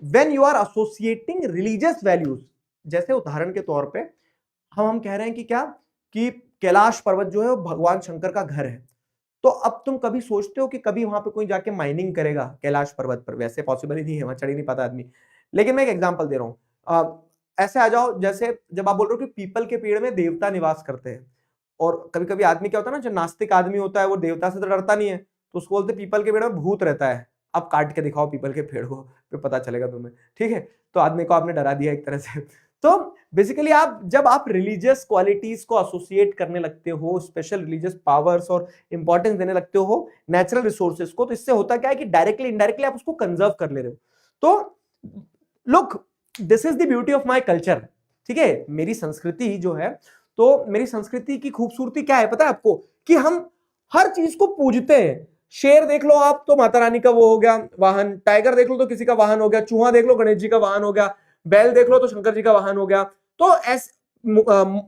when you are associating religious values, जैसे उदाहरण के तौर पे हम कह रहे हैं कि क्या, कि कैलाश पर्वत जो है वो भगवान शंकर का घर है। तो अब तुम कभी सोचते हो कि कभी वहां पे कोई जाके माइनिंग करेगा कैलाश पर्वत पर? वैसे पॉसिबल ही नहीं है, वहां चढ़ ही नहीं पाता आदमी। लेकिन मैं एक एग्जांपल दे रहा हूं, ऐसे आ जाओ, जैसे जब आप बोल रहे हो कि पीपल के पेड़ में देवता निवास करते हैं, और कभी कभी आदमी क्या होता है ना, जो नास्तिक आदमी होता है वो देवता से तो डरता नहीं है, तो उसको बोलते पीपल के पेड़ में भूत रहता है। अब काट के दिखाओ पीपल के पेड़ को, फिर पता चलेगा तुम्हें। ठीक है, तो आदमी को आपने डरा दिया एक तरह से। तो बेसिकली आप जब आप रिलीजियस क्वालिटीज को एसोसिएट करने लगते हो, स्पेशल रिलीजियस पावर्स और इंपॉर्टेंस देने लगते हो नेचुरल रिसोर्सेज को, तो इससे होता क्या है कि डायरेक्टली इनडायरेक्टली आप उसको कंजर्व कर ले रहे हो। तो look, this is the beauty of my culture. ठीक है, मेरी संस्कृति जो है, तो मेरी संस्कृति की खूबसूरती क्या है पता है आपको, कि हम हर चीज को पूजते हैं। शेर देख लो आप तो माता रानी का वो हो गया वाहन, टाइगर देख लो तो किसी का वाहन हो गया, चूहा देख लो गणेश जी का वाहन हो गया, बैल देख लो तो शंकर जी का वाहन हो गया, तो ऐसे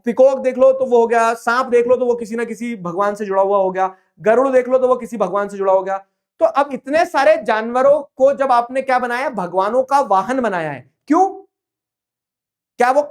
पिकॉक देख लो तो वो हो गया, सांप देख लो तो वो किसी ना किसी भगवान से जुड़ा हुआ हो गया, गरुड़ देख लो तो वो किसी भगवान से जुड़ा हो गया। तो अब इतने सारे जानवरों को जब आपने क्या बनाया, भगवानों का वाहन बनाया है, क्यों? क्या वो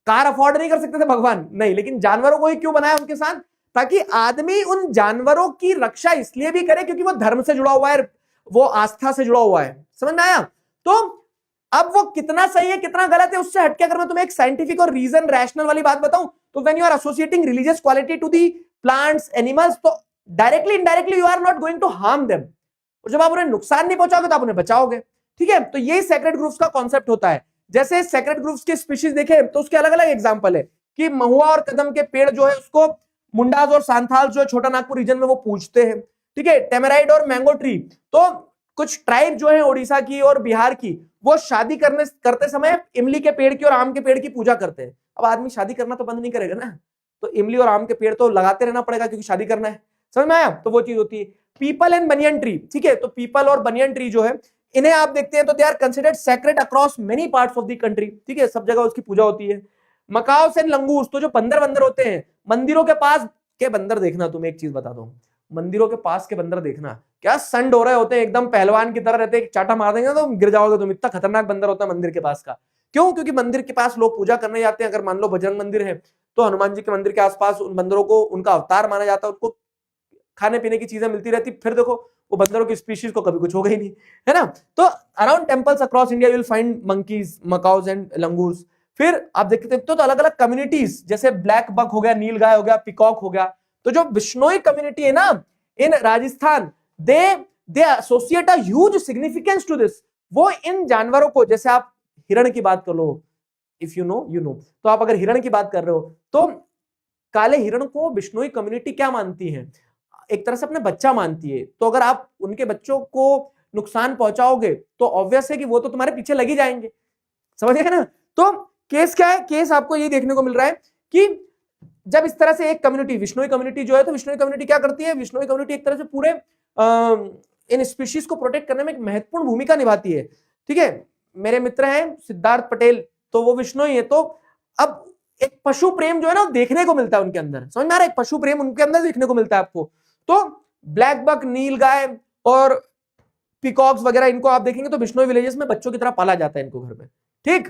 कार अफोर्ड नहीं कर सकते थे भगवान? नहीं, लेकिन जानवरों को ही क्यों बनाया उनके साथ, ताकि आदमी उन जानवरों की रक्षा इसलिए भी करे क्योंकि वो धर्म से जुड़ा हुआ है, वो आस्था से जुड़ा हुआ है। समझ में आया? तो अब वो कितना सही है कितना गलत है उससे हटके अगर मैं तुम्हें एक साइंटिफिक और रीजन रैशनल वाली बात बताऊं, तो when you are associating religious quality to the plants, animals, तो directly indirectly you are not going to harm them. और जब आप उन्हें नुकसान नहीं पहुंचाओगे तो आप उन्हें बचाओगे। ठीक है, तो यही सेक्रेड ग्रुप्स का कॉन्सेप्ट होता है। जैसे सेक्रेड ग्रुप्स के स्पीशीज देखे तो उसके अलग अलग एग्जांपल है, कि महुआ और कदम के पेड़ जो है उसको मुंडाज और सांथाल जो है छोटा नागपुर रीजन में वो पूजते हैं। ठीक है, टेमेराइड और मैंगो ट्री, तो कुछ ट्राइब जो है ओडिशा की और बिहार की, वो शादी करते समय इमली के पेड़ की और आम के पेड़ की पूजा करते हैं। अब आदमी शादी करना तो बंद नहीं करेगा ना, तो इमली और आम के पेड़ तो लगाते रहना पड़ेगा क्योंकि शादी करना है। समझ में आया? तो वो चीज होती है। पीपल एंड बनियन ट्री, ठीक है, तो पीपल और बनियन ट्री जो है, इन्हें आप देखते हैं तो they are considered sacred across many parts of the country. ठीक है, सब जगह उसकी पूजा होती है। मकाओस एंड लंगूस, तो जो बंदर होते हैं मंदिरों के पास के बंदर, देखना तुम्हें एक चीज बता दूं, मंदिरों के पास के बंदर देखना, क्या संड हो रहे होते हैं, एकदम पहलवान की तरह रहते हैं, चाटा मार देंगे तो गिर जाओगे तुम, इतना खतरनाक बंदर होता है मंदिर के पास का। क्यों? क्योंकि मंदिर के पास लोग पूजा करने जाते हैं। अगर मान लो बजरंग मंदिर है तो हनुमान जी के मंदिर के आसपास उन बंदरों को उनका अवतार माना जाता है, उनको खाने पीने की चीजें मिलती रहती। फिर देखो वो बंदरों की स्पीशीज को कभी कुछ होगा ही नहीं, है ना। तो around temples across India you will find monkeys, macaws and langurs. फिर आप देखते हो तो अलग अलग कम्युनिटीज, जैसे ब्लैक बक हो गया, नीलगाय हो गया, पिकॉक हो गया। तो जो बिश्नोई कम्युनिटी है ना in Rajasthan, they they associate a huge significance to this. वो इन जानवरों को, जैसे आप हिरण की बात कर लो, if you know you know, तो आप अगर हिरण की बात कर रहे हो तो काले हिरण को बिश्नोई कम्युनिटी क्या मानती है, एक तरह से अपने बच्चा मानती है। तो अगर आप उनके बच्चों को नुकसान पहुंचाओगे तो ऑब्वियस है कि वो तो तुम्हारे पीछे लगी जाएंगे, समझ गए ना। तो केस क्या है, केस आपको ये देखने को मिल रहा है कि जब इस तरह से एक कम्युनिटी, विश्नोई कम्युनिटी जो है, तो विश्नोई कम्युनिटी क्या करती है, विश्नोई कम्युनिटी एक तरह से पूरे इन स्पीशीज को प्रोटेक्ट करने में एक महत्वपूर्ण भूमिका निभाती है। ठीक है, मेरे मित्र हैं सिद्धार्थ पटेल, तो वो विश्नोई है। तो अब एक पशु प्रेम जो है ना देखने को मिलता है उनके अंदर, समझ में आ रहा है, एक पशु प्रेम उनके अंदर देखने को मिलता है आपको। तो ब्लैक बक, नीलगाय और पिकॉक्स वगैरह, इनको आप देखेंगे तो बिश्नोई विलेजेस में बच्चों की तरह पाला जाता है इनको घर में। ठीक,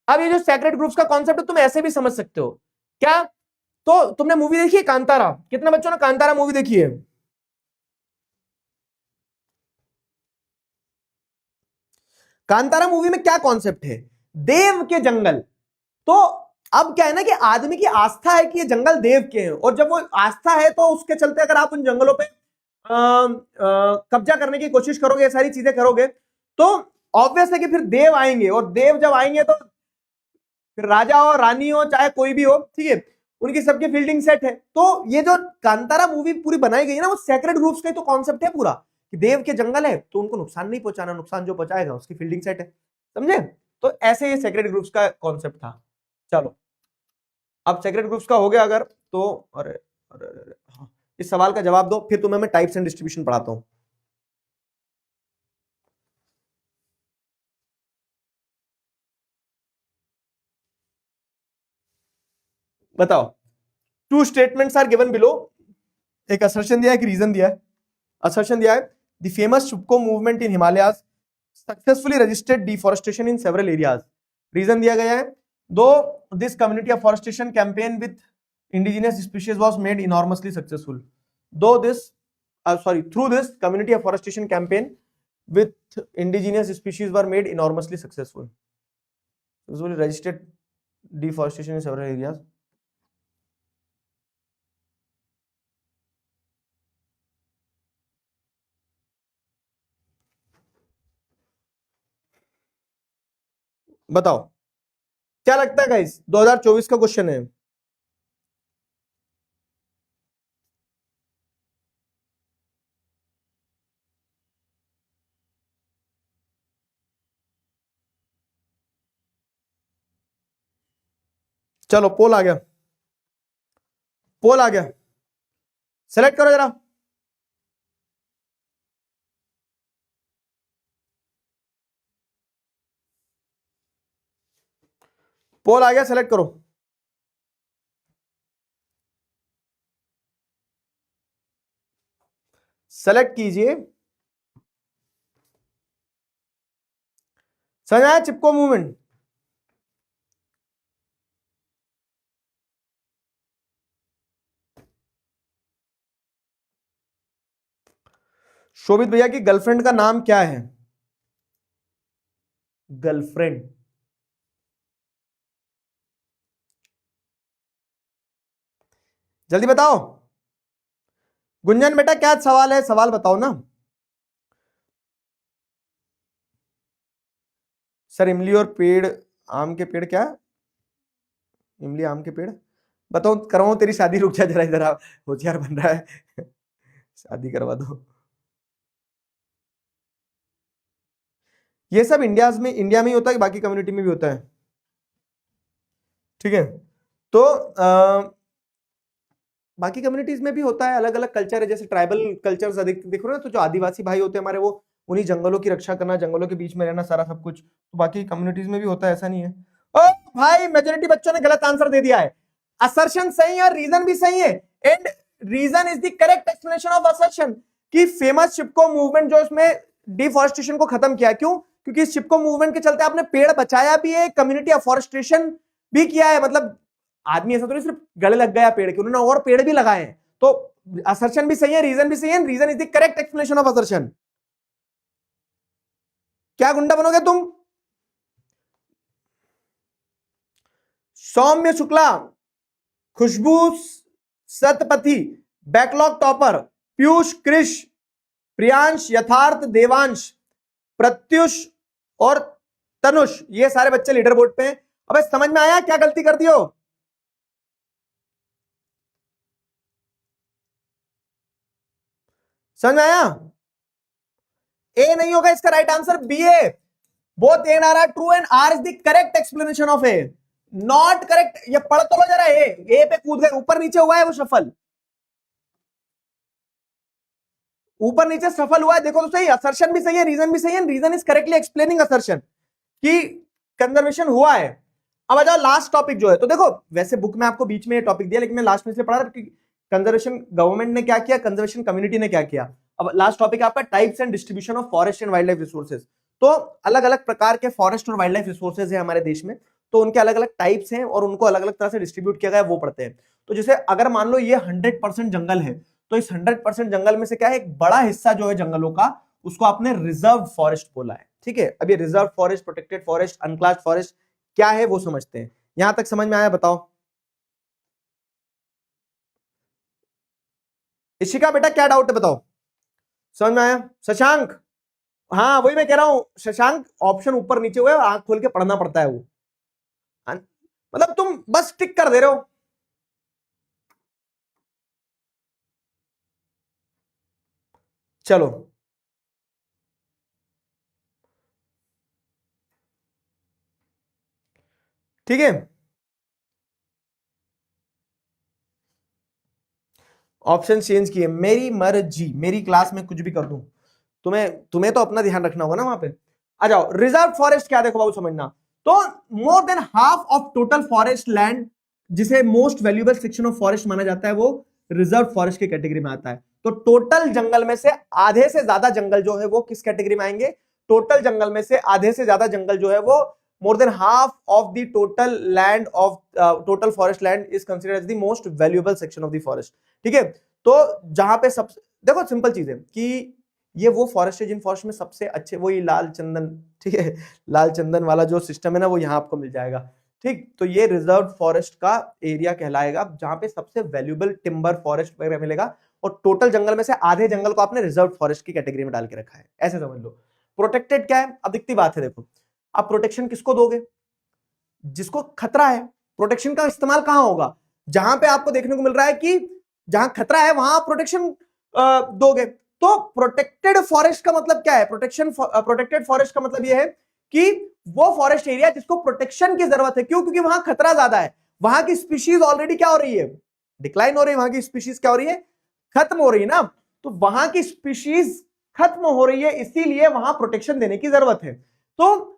अब ये जो सैक्रेड ग्रुप्स का कॉन्सेप्ट है तुम ऐसे भी समझ सकते हो क्या। तो तुमने मूवी देखी है कांतारा, कितने बच्चों ने कांतारा मूवी देखी है? कांतारा मूवी में क्या कॉन्सेप्ट है, देव के जंगल। तो अब क्या है ना कि आदमी की आस्था है कि ये जंगल देव के हैं, और जब वो आस्था है तो उसके चलते अगर आप उन जंगलों पे कब्जा करने की कोशिश करोगे, ये सारी चीजें करोगे, तो ऑब्वियस है कि फिर देव आएंगे, और देव जब आएंगे तो फिर राजा हो, रानी हो, चाहे कोई भी हो, ठीक है, उनकी सबकी फील्डिंग सेट है। तो ये जो कांतारा मूवी पूरी बनाई गई है ना, वो सेक्रेड ग्रुप्स का ही तो कॉन्सेप्ट है पूरा, कि देव के जंगल है तो उनको नुकसान नहीं पहुंचाना, नुकसान जो पहुंचाएगा उसकी फील्डिंग सेट है, समझे। तो ऐसे ये सेक्रेड ग्रुप्स का कॉन्सेप्ट था। चलो, अब सेक्रेड ग्रुप्स का हो गया अगर, तो अरे अरे अरे हाँ, इस सवाल का जवाब दो, फिर तुम्हें मैं टाइप्स एंड डिस्ट्रीब्यूशन पढ़ाता हूं। बताओ, two statements are given below, एक असर्शन दिया है, एक रीजन दिया है। असर्शन दिया है, the famous Chipko movement in Himalayas successfully registered deforestation in several areas. Reason दिया गया है, दो this community afforestation campaign with indigenous species was made enormously successful, though this through this community afforestation campaign with indigenous species were made enormously successful, registered deforestation in several areas। बताओ क्या लगता है गाइस, 2024 का क्वेश्चन है। चलो पोल आ गया, पोल आ गया, सेलेक्ट करो जरा। पोल आ गया, सेलेक्ट करो। सेलेक्ट कीजिए। समझ आया चिपको मूवमेंट? शोभित भैया की गर्लफ्रेंड का नाम क्या है? गर्लफ्रेंड, जल्दी बताओ। गुंजन बेटा क्या सवाल है, सवाल बताओ ना। सर इमली और पेड़, आम के पेड़, क्या इमली आम के पेड़, बताओ करवाऊं तेरी शादी, रुक जा जरा, इधर आ, होशियार बन रहा है शादी करवा दो। ये सब इंडिया में ही होता है कि बाकी कम्युनिटी में भी होता है? ठीक है, तो बाकी कम्युनिटीज में भी होता है, अलग अलग कल्चर है, जैसे ट्राइबल कल्चर्स अधिक दिख रहे हो ना, तो जो आदिवासी भाई होते हैं हमारे, वो उन्हीं जंगलों की रक्षा करना, जंगलों के बीच में रहना, सारा सब कुछ, तो बाकी कम्युनिटीज में भी होता है, ऐसा नहीं है। ओ भाई, मेजोरिटी बच्चों ने गलत आंसर दे दिया है। असर्शन सही है और रीजन भी सही है, and reason is the correct explanation of assertion, कि फेमस चिपको मूवमेंट जो इसमें डिफॉरेस्टेशन को खत्म किया, क्यों? क्योंकि इस चिपको मूवमेंट के चलते आपने पेड़ बचाया भी है, कम्युनिटी अफॉरेस्टेशन भी किया है, मतलब आदमी ऐसा तो नहीं सिर्फ गले लग गया पेड़ के, उन्होंने और पेड़ भी लगाए हैं। तो असर्शन भी सही है, रीजन भी सही है, reason is the correct explanation of assertion. क्या गुंडा बनोगे तुम? सौम्य शुक्ला, खुशबू सतपथी, बैकलॉग टॉपर, पीयूष कृष, प्रियांश, यथार्थ, देवांश, प्रत्युष और तनुष, ये सारे बच्चे लीडर बोर्ड पे हैं। अबे समझ में आया क्या गलती कर दियो? समझ में आया? ए नहीं होगा इसका राइट आंसर, बी है। Both A and R are true and R is the correct explanation of A, not correct. ये पढ़ तो लो जरा, ए पे कूद गए, ऊपर नीचे हुआ है वो सफल, ऊपर नीचे सफल हुआ है, देखो तो सही, असर्शन भी सही है, रीजन भी सही है, reason is correctly explaining assertion कि कंजर्वेशन हुआ है। अब आ जाओ लास्ट टॉपिक जो है, तो देखो वैसे बुक में आपको बीच में ये टॉपिक दिया, लेकिन मैं लास्ट में से पढ़ा कि कंजर्वेशन गवर्नमेंट ने क्या किया, कंजर्वेशन कम्युनिटी ने क्या किया। अब लास्ट टॉपिक आपका types and distribution of forest and wildlife resources. तो अलग अलग प्रकार के फॉरेस्ट और वाइल्ड लाइफ रिसोर्सेज है हमारे देश में, तो उनके अलग अलग टाइप्स हैं और उनको अलग अलग तरह से डिस्ट्रीब्यूट किया गया है, वो पढ़ते हैं। तो जैसे अगर मान लो ये 100% जंगल है, तो इस 100% जंगल में से क्या है, एक बड़ा हिस्सा जो है जंगलों का, उसको आपने रिजर्व फॉरेस्ट बोला है। ठीक है, अब ये reserve forest, protected forest, अनक्लास forest क्या है वो समझते हैं। यहां तक समझ में आया? बताओ इशिका बेटा, क्या डाउट है बताओ? समझ में आया? शशांक, हाँ वही मैं कह रहा हूं शशांक, ऑप्शन ऊपर नीचे हुए और आंख खोल के पढ़ना पड़ता है वो, मतलब तुम बस टिक कर दे रहे हो। चलो ठीक है, ऑप्शन चेंज किए, मेरी मर्जी, मेरी क्लास में कुछ भी कर दूं, तुम्हें तुम्हें तो अपना ध्यान रखना होगा ना वहां पे। आ जाओ, रिजर्व फॉरेस्ट क्या, देखो बाबू समझना, तो more than half of total forest land, जिसे most valuable section of forest माना जाता है, वो रिजर्व फॉरेस्ट की कैटेगरी में आता है। तो टोटल जंगल में से आधे से ज्यादा जंगल जो है वो किस कैटेगरी में आएंगे? टोटल जंगल में से आधे से ज्यादा जंगल जो है वो, more than half of the total land of total forest land is considered as the most valuable section of the forest. ठीक है, तो जहां पे सब, देखो सिंपल चीज है कि ये वो फॉरेस्ट है जिन फॉरेस्ट में सबसे अच्छे, वही लाल चंदन, ठीक है, लाल चंदन वाला जो सिस्टम है ना, वो यहाँ आपको मिल जाएगा। ठीक, तो ये रिजर्व फॉरेस्ट का एरिया कहलाएगा, जहां पे सबसे वैल्यूएबल टिम्बर फॉरेस्ट वगैरह मिलेगा, और टोटल जंगल में से आधे जंगल को आपने रिजर्व फॉरेस्ट की कैटेगरी में डाल के रखा है, ऐसे समझ लो। प्रोटेक्टेड क्या है? अब दिखती बात है, देखो आप प्रोटेक्शन किसको दोगे? जिसको खतरा है। प्रोटेक्शन का इस्तेमाल कहां होगा? जहां पे आपको देखने को मिल रहा है कि जहां खतरा है वहां प्रोटेक्शन दोगे। तो प्रोटेक्टेड फॉरेस्ट का मतलब क्या है? प्रोटेक्टेड फॉरेस्ट का मतलब यह है कि वो फॉरेस्ट एरिया जिसको प्रोटेक्शन की जरूरत है, क्यों? क्योंकि वहां खतरा ज्यादा है, वहां की स्पीशीज ऑलरेडी क्या हो रही है? डिक्लाइन हो रही है, वहां की स्पीशीज क्या हो रही है? खत्म हो रही है ना। तो वहां की स्पीशीज खत्म हो रही है, इसीलिए वहां प्रोटेक्शन देने की जरूरत है। तो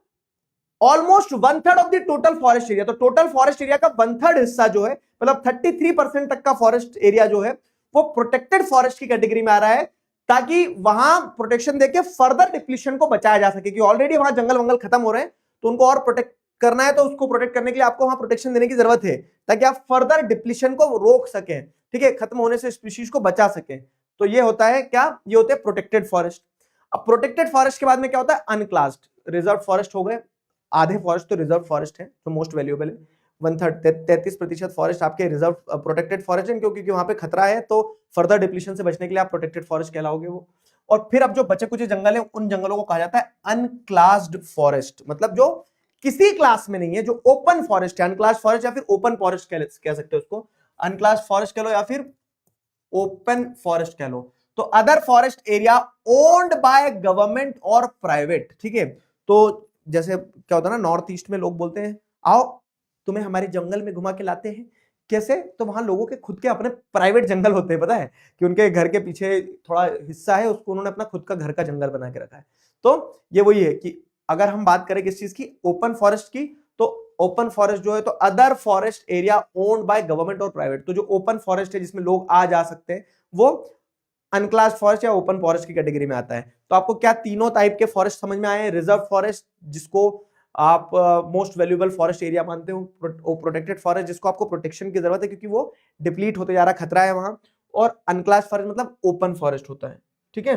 almost 1/3 of the total forest area, तो टोटल फॉरेस्ट एरिया का 1/3 हिस्सा जो है, मतलब 33% तक का फॉरेस्ट एरिया जो है, वो प्रोटेक्टेड फॉरेस्ट की कैटेगरी में आ रहा है, ताकि वहां प्रोटेक्शन देके फर्दर डिप्लीशन को बचाया जा सके, कि ऑलरेडी वहां जंगल वंगल खत्म हो रहे हैं, तो उनको और प्रोटेक्ट करना है, तो उसको प्रोटेक्ट करने के लिए आपको वहां प्रोटेक्शन देने की जरूरत है, ताकि आप फर्दर डिप्लीशन को रोक सकें, ठीक है, खत्म होने से स्पीशीज को बचा सकें। तो ये होता है क्या? ये होते हैं प्रोटेक्टेड फॉरेस्ट। अब प्रोटेक्टेड फॉरेस्ट के बाद में क्या होता है? अनक्लास्ड। रिजर्व फॉरेस्ट हो गए, आधे फॉरेस्ट तो रिजर्व फॉरेस्ट है जो मोस्ट वैल्यूएबल है, 1/3 33% फॉरेस्ट आपके रिजर्व प्रोटेक्टेड फॉरेस्ट है, क्योंकि वहां पे खतरा है, तो फर्दर डिप्लीशन से बचने के लिए आप प्रोटेक्टेड फॉरेस्ट कहलाओगे वो। और फिर अब जो बचे कुछ जंगल है, उन जंगलों को कहा जाता है अनक्लास्ड फॉरेस्ट, मतलब जो किसी क्लास में नहीं है, जो ओपन फॉरेस्ट है, अनक्लास्ड फॉरेस्ट या फिर ओपन फॉरेस्ट कह सकते हो उसको, अनक्लास्ड फॉरेस्ट कह लो या फिर ओपन फॉरेस्ट कह लो। तो other forest area owned by government और प्राइवेट, ठीक है। तो जैसे क्या होता है ना, नॉर्थ ईस्ट में लोग बोलते हैं आओ तुम्हें हमारे जंगल में घुमा के लाते हैं, कैसे? तो वहां लोगों के खुद के अपने प्राइवेट जंगल होते हैं, पता है कि उनके घर के पीछे थोड़ा हिस्सा है, उसको उन्होंने अपना खुद का घर का जंगल बना के रखा है। तो ये वही है कि अगर हम बात करें किस चीज की, ओपन फॉरेस्ट की, तो ओपन फॉरेस्ट जो है, तो other forest area owned by government और प्राइवेट, तो जो ओपन फॉरेस्ट है जिसमें लोग आ जा सकते हैं, वो अनक्लास्ड फॉरेस्ट या ओपन फॉरेस्ट की कैटेगरी में आता है। तो आपको क्या तीनों टाइप के फॉरेस्ट समझ में आए हैं? रिजर्व फॉरेस्ट जिसको आप मोस्ट वैल्यूएबल फॉरेस्ट एरिया मानते हो, प्रोटेक्टेड फॉरेस्ट जिसको आपको प्रोटेक्शन की जरूरत है क्योंकि वो डिप्लीट होते जा रहा, खतरा है वहां, और अनक्लास्ड फॉरेस्ट मतलब ओपन फॉरेस्ट होता है। ठीक है,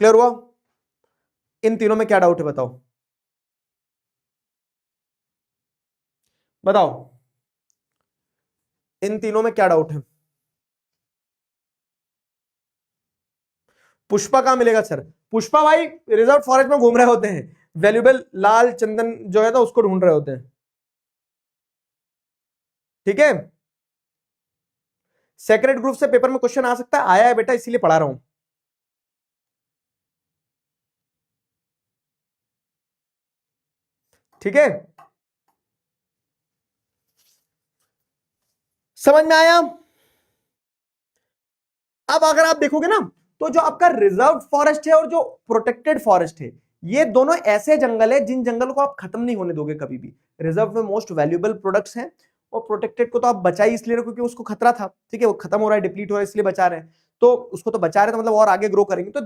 क्लियर हुआ? इन तीनों में क्या डाउट है बताओ? बताओ इन तीनों में क्या डाउट है? पुष्पा कहां मिलेगा सर? पुष्पा भाई रिजर्व फॉरेस्ट में घूम रहे होते हैं, वैल्यूएबल लाल चंदन जो है ना उसको ढूंढ रहे होते हैं। ठीक है, सेक्रेट ग्रुप से पेपर में क्वेश्चन आ सकता है, आया है बेटा, इसीलिए पढ़ा रहा हूं। ठीक है, समझ में आया? अब अगर आप देखोगे ना तो जो आपका रिजर्व फॉरेस्ट है और जो प्रोटेक्टेड फॉरेस्ट है, ये दोनों ऐसे जंगल है जिन जंगलों को आप खत्म नहीं होने दोगे कभी भी। रिजर्व में मोस्ट वैल्यूएबल प्रोडक्ट्स हैं, और प्रोटेक्टेड को तो आप बचा ही इसलिए क्योंकि उसको खतरा था। ठीक है, वो खत्म हो रहा है, डिप्लीट हो रहा है, इसलिए बचा रहे हैं। तो उसको तो बचा रहे हैं तो मतलब और आगे ग्रो करेंगे। तो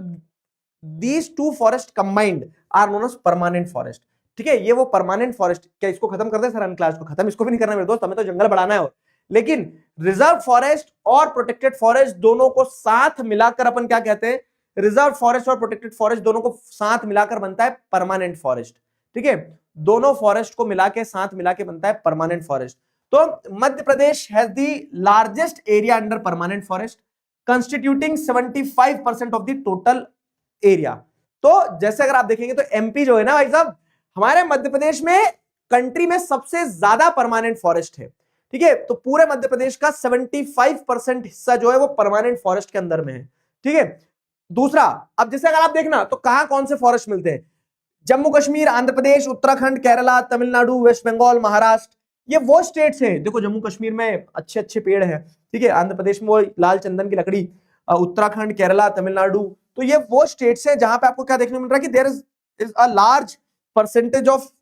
these two forest combined are known as permanent forest. ठीक है, ये वो परमानेंट फॉरेस्ट, क्या इसको खत्म कर दे सर? अनक्लास को खत्म इसको भी नहीं करना मेरे दोस्त, हमें तो जंगल बढ़ाना है। और लेकिन रिजर्व फॉरेस्ट और प्रोटेक्टेड फॉरेस्ट दोनों को साथ मिलाकर अपन क्या कहते हैं? रिजर्व फॉरेस्ट और प्रोटेक्टेड फॉरेस्ट दोनों को साथ मिलाकर बनता है परमानेंट फॉरेस्ट। ठीक है, दोनों फॉरेस्ट को मिला के साथ मिला के बनता है परमानेंट फॉरेस्ट। तो Madhya Pradesh has the largest area under permanent forest, constituting 75% of the total area. तो जैसे अगर आप देखेंगे तो एमपी जो है ना भाई साहब, हमारे मध्य प्रदेश में कंट्री में सबसे ज्यादा परमानेंट फॉरेस्ट है। ठीक है, तो पूरे मध्य प्रदेश का 75% हिस्सा जो है वो परमानेंट फॉरेस्ट के अंदर में है। ठीक है, दूसरा, अब जैसे अगर आप देखना तो कहां कौन से फॉरेस्ट मिलते हैं? जम्मू कश्मीर, आंध्र प्रदेश, उत्तराखंड, केरला, तमिलनाडु, वेस्ट बंगाल, महाराष्ट्र, ये वो स्टेट्स हैं। देखो जम्मू कश्मीर में अच्छे अच्छे पेड़ हैं, ठीक है, आंध्र प्रदेश में वो लाल चंदन की लकड़ी, उत्तराखंड, केरला, तमिलनाडु, तो ये वो स्टेट्स हैं जहां पे आपको क्या देखने को मिल रहा है कि there is a large percentage of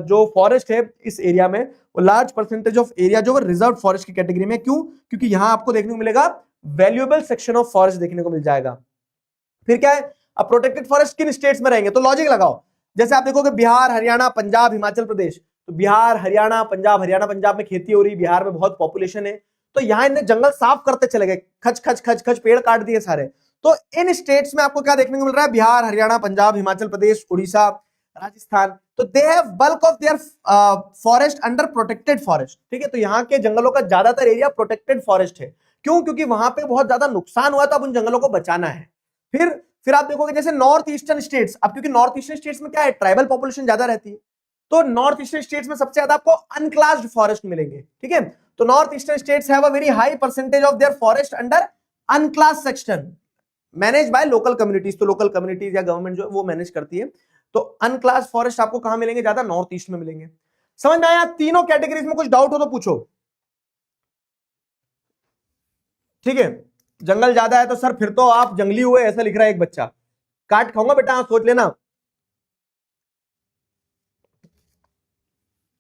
जो फॉरेस्ट है इस एरिया में, वो लार्ज परसेंटेज ऑफ एरिया जो रिजर्व फॉरेस्ट की कैटेगरी में। क्यों? क्योंकि यहां आपको देखने को मिलेगा वैल्यूएबल सेक्शन ऑफ फॉरेस्ट देखने को मिल जाएगा। फिर क्या है, अब प्रोटेक्टेड फॉरेस्ट किन स्टेट्स में रहेंगे? तो लॉजिक लगाओ, जैसे आप देखोगे बिहार, हरियाणा, पंजाब, हिमाचल प्रदेश, तो बिहार, हरियाणा, पंजाब में खेती हो रही, बिहार में बहुत पॉपुलेशन है, तो यहां इन्हें जंगल साफ करते चले गए, खच खच खच खच पेड़ काट दिए सारे। तो इन स्टेट्स में आपको क्या देखने को मिल रहा है? बिहार, हरियाणा, पंजाब, हिमाचल प्रदेश, उड़ीसा, राजस्थान, तो they have bulk of their forest under protected forest. ठीक है, तो यहाँ के जंगलों का ज्यादातर एरिया प्रोटेक्टेड फॉरेस्ट है। क्यों? क्योंकि वहां पे बहुत ज्यादा नुकसान हुआ था, अब उन जंगलों को बचाना है। फिर आप देखोगे जैसे नॉर्थ ईस्टर्न स्टेट्स, अब क्योंकि नॉर्थ ईस्टर्न स्टेट्स में क्या है, ट्राइबल पॉपुलेशन ज्यादा रहती है, तो नॉर्थ ईस्टर्न स्टेट्स में सबसे ज्यादा आपको अनक्लास्ड फॉरेस्ट मिलेंगे। ठीक है, तो north eastern states have a very high percentage of their forest under unclass section manage by local communities. तो लोकल कम्युनिटीज या गवर्नमेंट जो वो मैनेज करती है। तो अनक्लास फॉरेस्ट आपको कहां मिलेंगे? ज्यादा नॉर्थ ईस्ट में मिलेंगे। समझ में आया? तीनों कैटेगरीज में कुछ डाउट हो तो पूछो। ठीक है, जंगल ज्यादा है तो सर फिर तो आप जंगली हुए ऐसा लिख रहा है एक बच्चा, काट खाऊंगा बेटा, सोच लेना।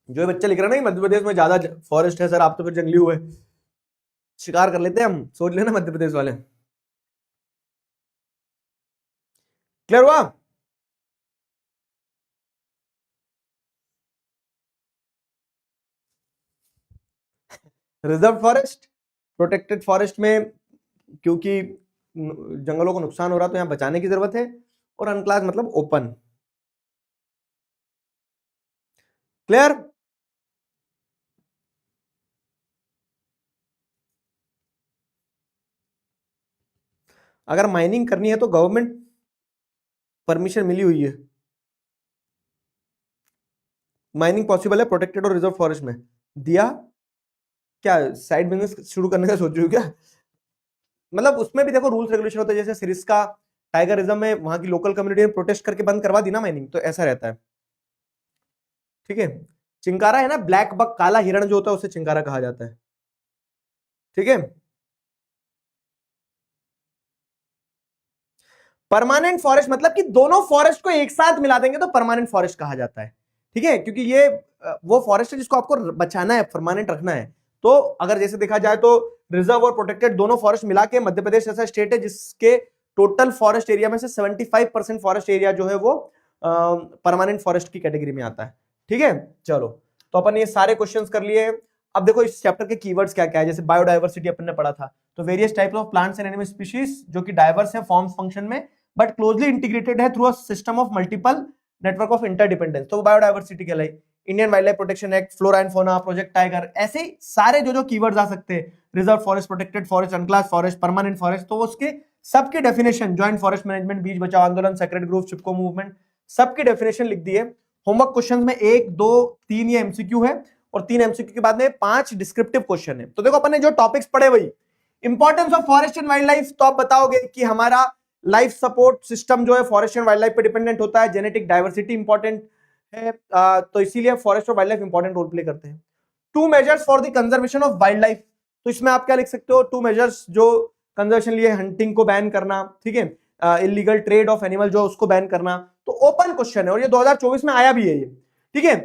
जो बच्चा लिख रहा है ना मध्य प्रदेश में ज्यादा फॉरेस्ट है सर, आप तो फिर जंगली हुए, शिकार कर लेते हैं हम, सोच लेना मध्य प्रदेश वाले। क्लियर हुआ? रिजर्व फॉरेस्ट, प्रोटेक्टेड फॉरेस्ट में क्योंकि जंगलों को नुकसान हो रहा तो यहां बचाने की जरूरत है, और अनक्लास मतलब ओपन। क्लियर? अगर माइनिंग करनी है तो गवर्नमेंट परमिशन मिली हुई है, माइनिंग पॉसिबल है प्रोटेक्टेड और रिजर्व फॉरेस्ट में। दिया क्या साइड बिजनेस शुरू करने का सोच रही हो क्या? मतलब उसमें भी देखो रूल्स रेगुलेशन होते हैं, जैसे सिरिस्का टाइगर रिजर्व में वहां की लोकल कम्युनिटी ने प्रोटेस्ट करके बंद करवा दी ना माइनिंग, तो ऐसा रहता है। ठीक है, चिंकारा है ना, ब्लैक बक, काला हिरण जो होता है उसे चिंकारा कहा जाता है। ठीक है, परमानेंट फॉरेस्ट मतलब कि दोनों फॉरेस्ट को एक साथ मिला देंगे तो परमानेंट फॉरेस्ट कहा जाता है। ठीक है, क्योंकि ये वो फॉरेस्ट है जिसको आपको बचाना है, परमानेंट रखना है। तो अगर जैसे देखा जाए तो रिजर्व और प्रोटेक्टेड दोनों फॉरेस्ट मिला के मध्य प्रदेश ऐसा स्टेट है जिसके टोटल फॉरेस्ट एरिया में से 75% फॉरेस्ट एरिया जो है वो परमानेंट फॉरेस्ट की कैटेगरी में आता है। ठीक है, चलो तो अपन ये सारे क्वेश्चंस कर लिए। अब देखो इस चैप्टर के कीवर्ड्स क्या क्या है, जैसे बायोडायवर्सिटी अपन ने पढ़ा था, तो various types of plants and animal species जो कि डाइवर्स है फॉर्म्स फंक्शन में, बट क्लोजली इंटीग्रेटेड है through a system of multiple network of interdependence, तो बायोडायवर्सिटी कहलाई। Indian wild life protection act, flora and fauna, project tiger, ऐसे सारे जो कीवर्ड्स आ सकते हैं, reserve forest, protected forest, अनक्लास forest, permanent forest, तो उसके सबके definition, joint forest management, Beej Bachao Andolan, sacred group, चिपको मूवमेंट, सबकी डेफिनेशन लिख दी है। होमवर्क क्वेश्चन में 1, 2, 3 ये एमसीक्यू है और 3 एमसीक्यू के बाद में 5 डिस्क्रिप्टिव क्वेश्चन है। तो देखो अपन ने जो टॉपिक्स पढ़े वही, importance of forest and wildlife, तो आप बताओगे कि हमारा लाइफ सपोर्ट सिस्टम जो है फॉरेस्ट एंड वाइल्ड लाइफ पे डिपेंडेंट होता है, जेनेटिक डाइवर्सिटी इंपॉर्टेंट है, तो इसीलिए फॉरेस्ट और wildlife important role play करते हैं। 2 measures for the conservation of wildlife, तो इसमें आप क्या लिख सकते हो, 2 मेजर्स जो कंजर्वेशन लिए, हंटिंग को बैन करना, ठीक है, इलीगल ट्रेड ऑफ एनिमल जो उसको बैन करना, तो ओपन क्वेश्चन है और ये 2024 में आया भी है ये, ठीक है।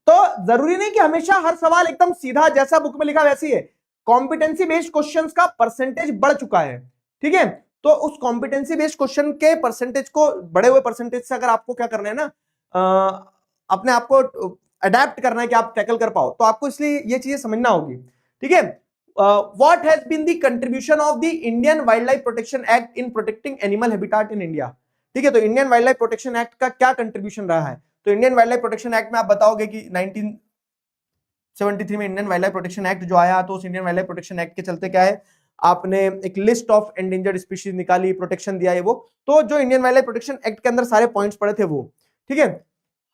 तो जरूरी नहीं कि हमेशा हर सवाल एकदम सीधा जैसा बुक में लिखा वैसी है, कॉम्पिटेंसी बेस्ड क्वेश्चंस का परसेंटेज बढ़ चुका है, ठीक है। तो उस कॉम्पिटेंसी बेस्ड क्वेश्चन के परसेंटेज को, बढ़े हुए परसेंटेज से अगर आपको क्या करना है ना, अपने आप को अडेप्ट करना है कि आप टैकल कर पाओ, तो आपको इसलिए ये चीजें समझना होगी, ठीक है। What has been the contribution of the Indian wild life protection act in protecting animal habitat in India, ठीक है। तो Indian wild life protection act का क्या कंट्रीब्यूशन रहा है, तो Indian wild life protection act में आप बताओगे कि 1973 में Indian wild life protection act जो आया, तो उस Indian wild life protection act के चलते क्या है, आपने एक लिस्ट ऑफ एंडेंजर्ड स्पीशीज निकाली, प्रोटेक्शन दिया है वो, तो जो Indian wild life protection act के अंदर सारे पॉइंट्स पड़े थे वो, ठीक है।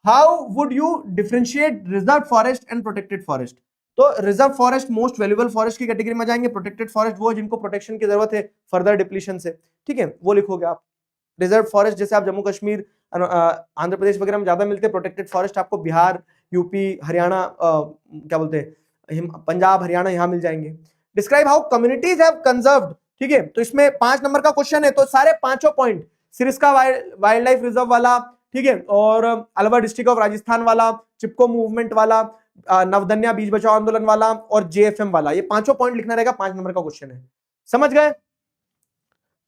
How would you differentiate reserve forest and protected forest, तो reserve forest most valuable forest की कैटेगरी में जाएंगे, प्रोटेक्टेड फॉरेस्ट वो जिनको प्रोटेक्शन की जरूरत है फर्दर डिप्लीशन से, ठीक है, वो लिखोगे आप। रिजर्व फॉरेस्ट जैसे आप जम्मू कश्मीर, आंध्र प्रदेश वगैरह में ज्यादा मिलते हैं, प्रोटेक्टेड फॉरेस्ट आपको बिहार, यूपी, हरियाणा, क्या बोलते हैं, पंजाब, हरियाणा, यहां मिल जाएंगे। Describe how communities have conserved, ठीक है, तो इसमें 5 नंबर का क्वेश्चन है, तो सारे पांचों point, Sariska wild life reserve वाला, ठीक है, और अलवर डिस्ट्रिक्ट ऑफ राजस्थान वाला, चिपको मूवमेंट वाला, नवधन्या बीज बचाओ आंदोलन वाला और जेएफएम वाला, ये पांचों पॉइंट लिखना रहेगा, 5 नंबर का क्वेश्चन है। समझ गए,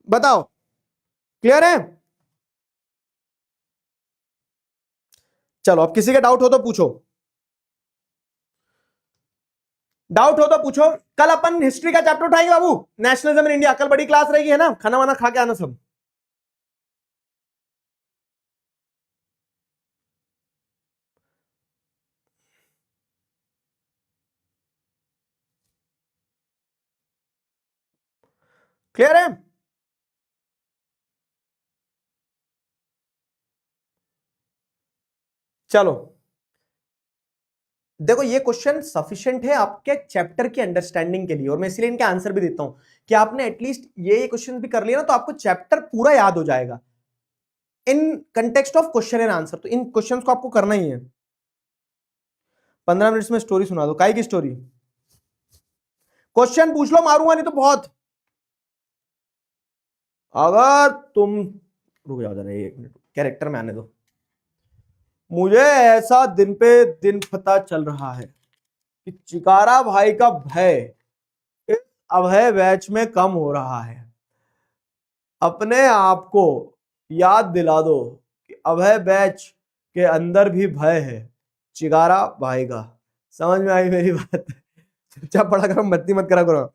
बताओ, क्लियर है? चलो, अब किसी का डाउट हो तो पूछो, डाउट हो तो पूछो। कल अपन हिस्ट्री का चैप्टर उठाएंगे बाबू, नेशनलिज्म इन इंडिया, कल बड़ी क्लास रहेगी, है ना, खाना वाना खा के आना सब। क्लियर है? चलो देखो, ये क्वेश्चन सफिशिएंट है आपके चैप्टर की अंडरस्टैंडिंग के लिए, और मैं इसलिए इनके आंसर भी देता हूं कि आपने एटलीस्ट ये क्वेश्चन भी कर लिया ना, तो आपको चैप्टर पूरा याद हो जाएगा in context of question and answer. तो इन क्वेश्चंस को आपको करना ही है। 15 मिनट्स में स्टोरी सुना दो, काई की स्टोरी? क्वेश्चन पूछ लो, मारूंगा नहीं तो बहुत। अगर तुम, रुक जाओ जरा 1 मिनट, कैरेक्टर में आने दो। मुझे ऐसा दिन पे दिन पता चल रहा है कि चिकारा भाई का भय इस अभय बैच में कम हो रहा है। अपने आप को याद दिला दो कि अभय बैच के अंदर भी भय है चिकारा भाई का। समझ में आई मेरी बात? चुपचाप पढ़ा करो, मस्ती मत करा करो।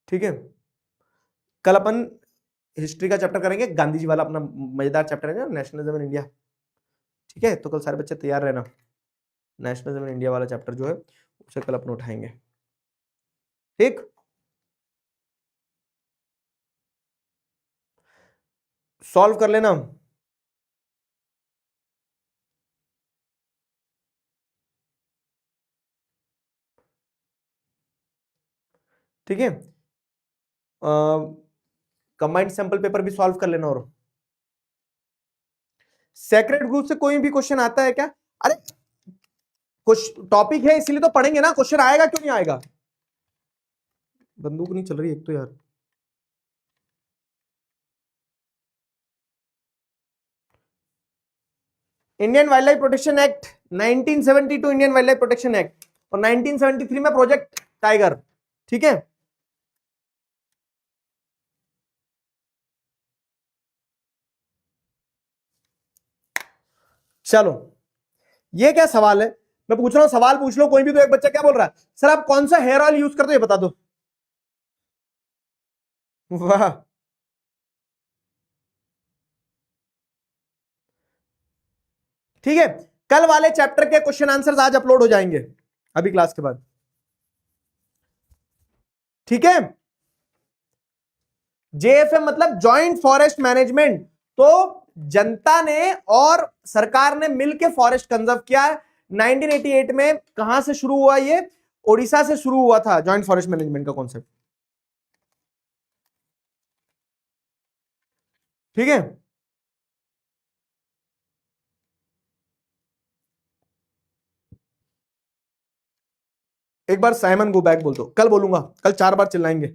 ठीक है, कल अपन हिस्ट्री का चैप्टर करेंगे, गांधी जी वाला अपना मजेदार चैप्टर है नेशनलिज्म इन इंडिया। ठीक है, तो कल सारे बच्चे तैयार रहना, नेशनलिज्म इन इंडिया वाला चैप्टर जो है उसे कल अपन उठाएंगे। ठीक, सॉल्व कर लेना। ठीक है, कंबाइंड सैंपल पेपर भी सॉल्व कर लेना। और सेक्रेट ग्रुप से कोई भी क्वेश्चन आता है क्या? अरे कुछ टॉपिक है इसीलिए तो पढ़ेंगे ना, क्वेश्चन आएगा क्यों नहीं आएगा? बंदूक नहीं चल रही एक तो यार। Indian wild life protection act 1972, Indian wild life protection act, और 1973 में प्रोजेक्ट टाइगर। ठीक है, चलो ये क्या सवाल है, मैं पूछ रहा हूं, सवाल पूछ लो कोई भी। तो एक बच्चा क्या बोल रहा है, सर आप कौन सा हेयर ऑयल यूज करते हो ये बता दो। वाह, ठीक है, कल वाले चैप्टर के क्वेश्चन आंसर्स आज अपलोड हो जाएंगे अभी क्लास के बाद। ठीक है, जेएफएम मतलब जॉइंट फॉरेस्ट मैनेजमेंट। तो जनता ने और सरकार ने मिलकर फॉरेस्ट कंजर्व किया है। 1988 में कहां से शुरू हुआ? ये ओडिशा से शुरू हुआ था जॉइंट फॉरेस्ट मैनेजमेंट का कॉन्सेप्ट। ठीक है, एक बार साइमन गो बैक बोल दो, कल बोलूंगा, कल 4 बार चिल्लाएंगे।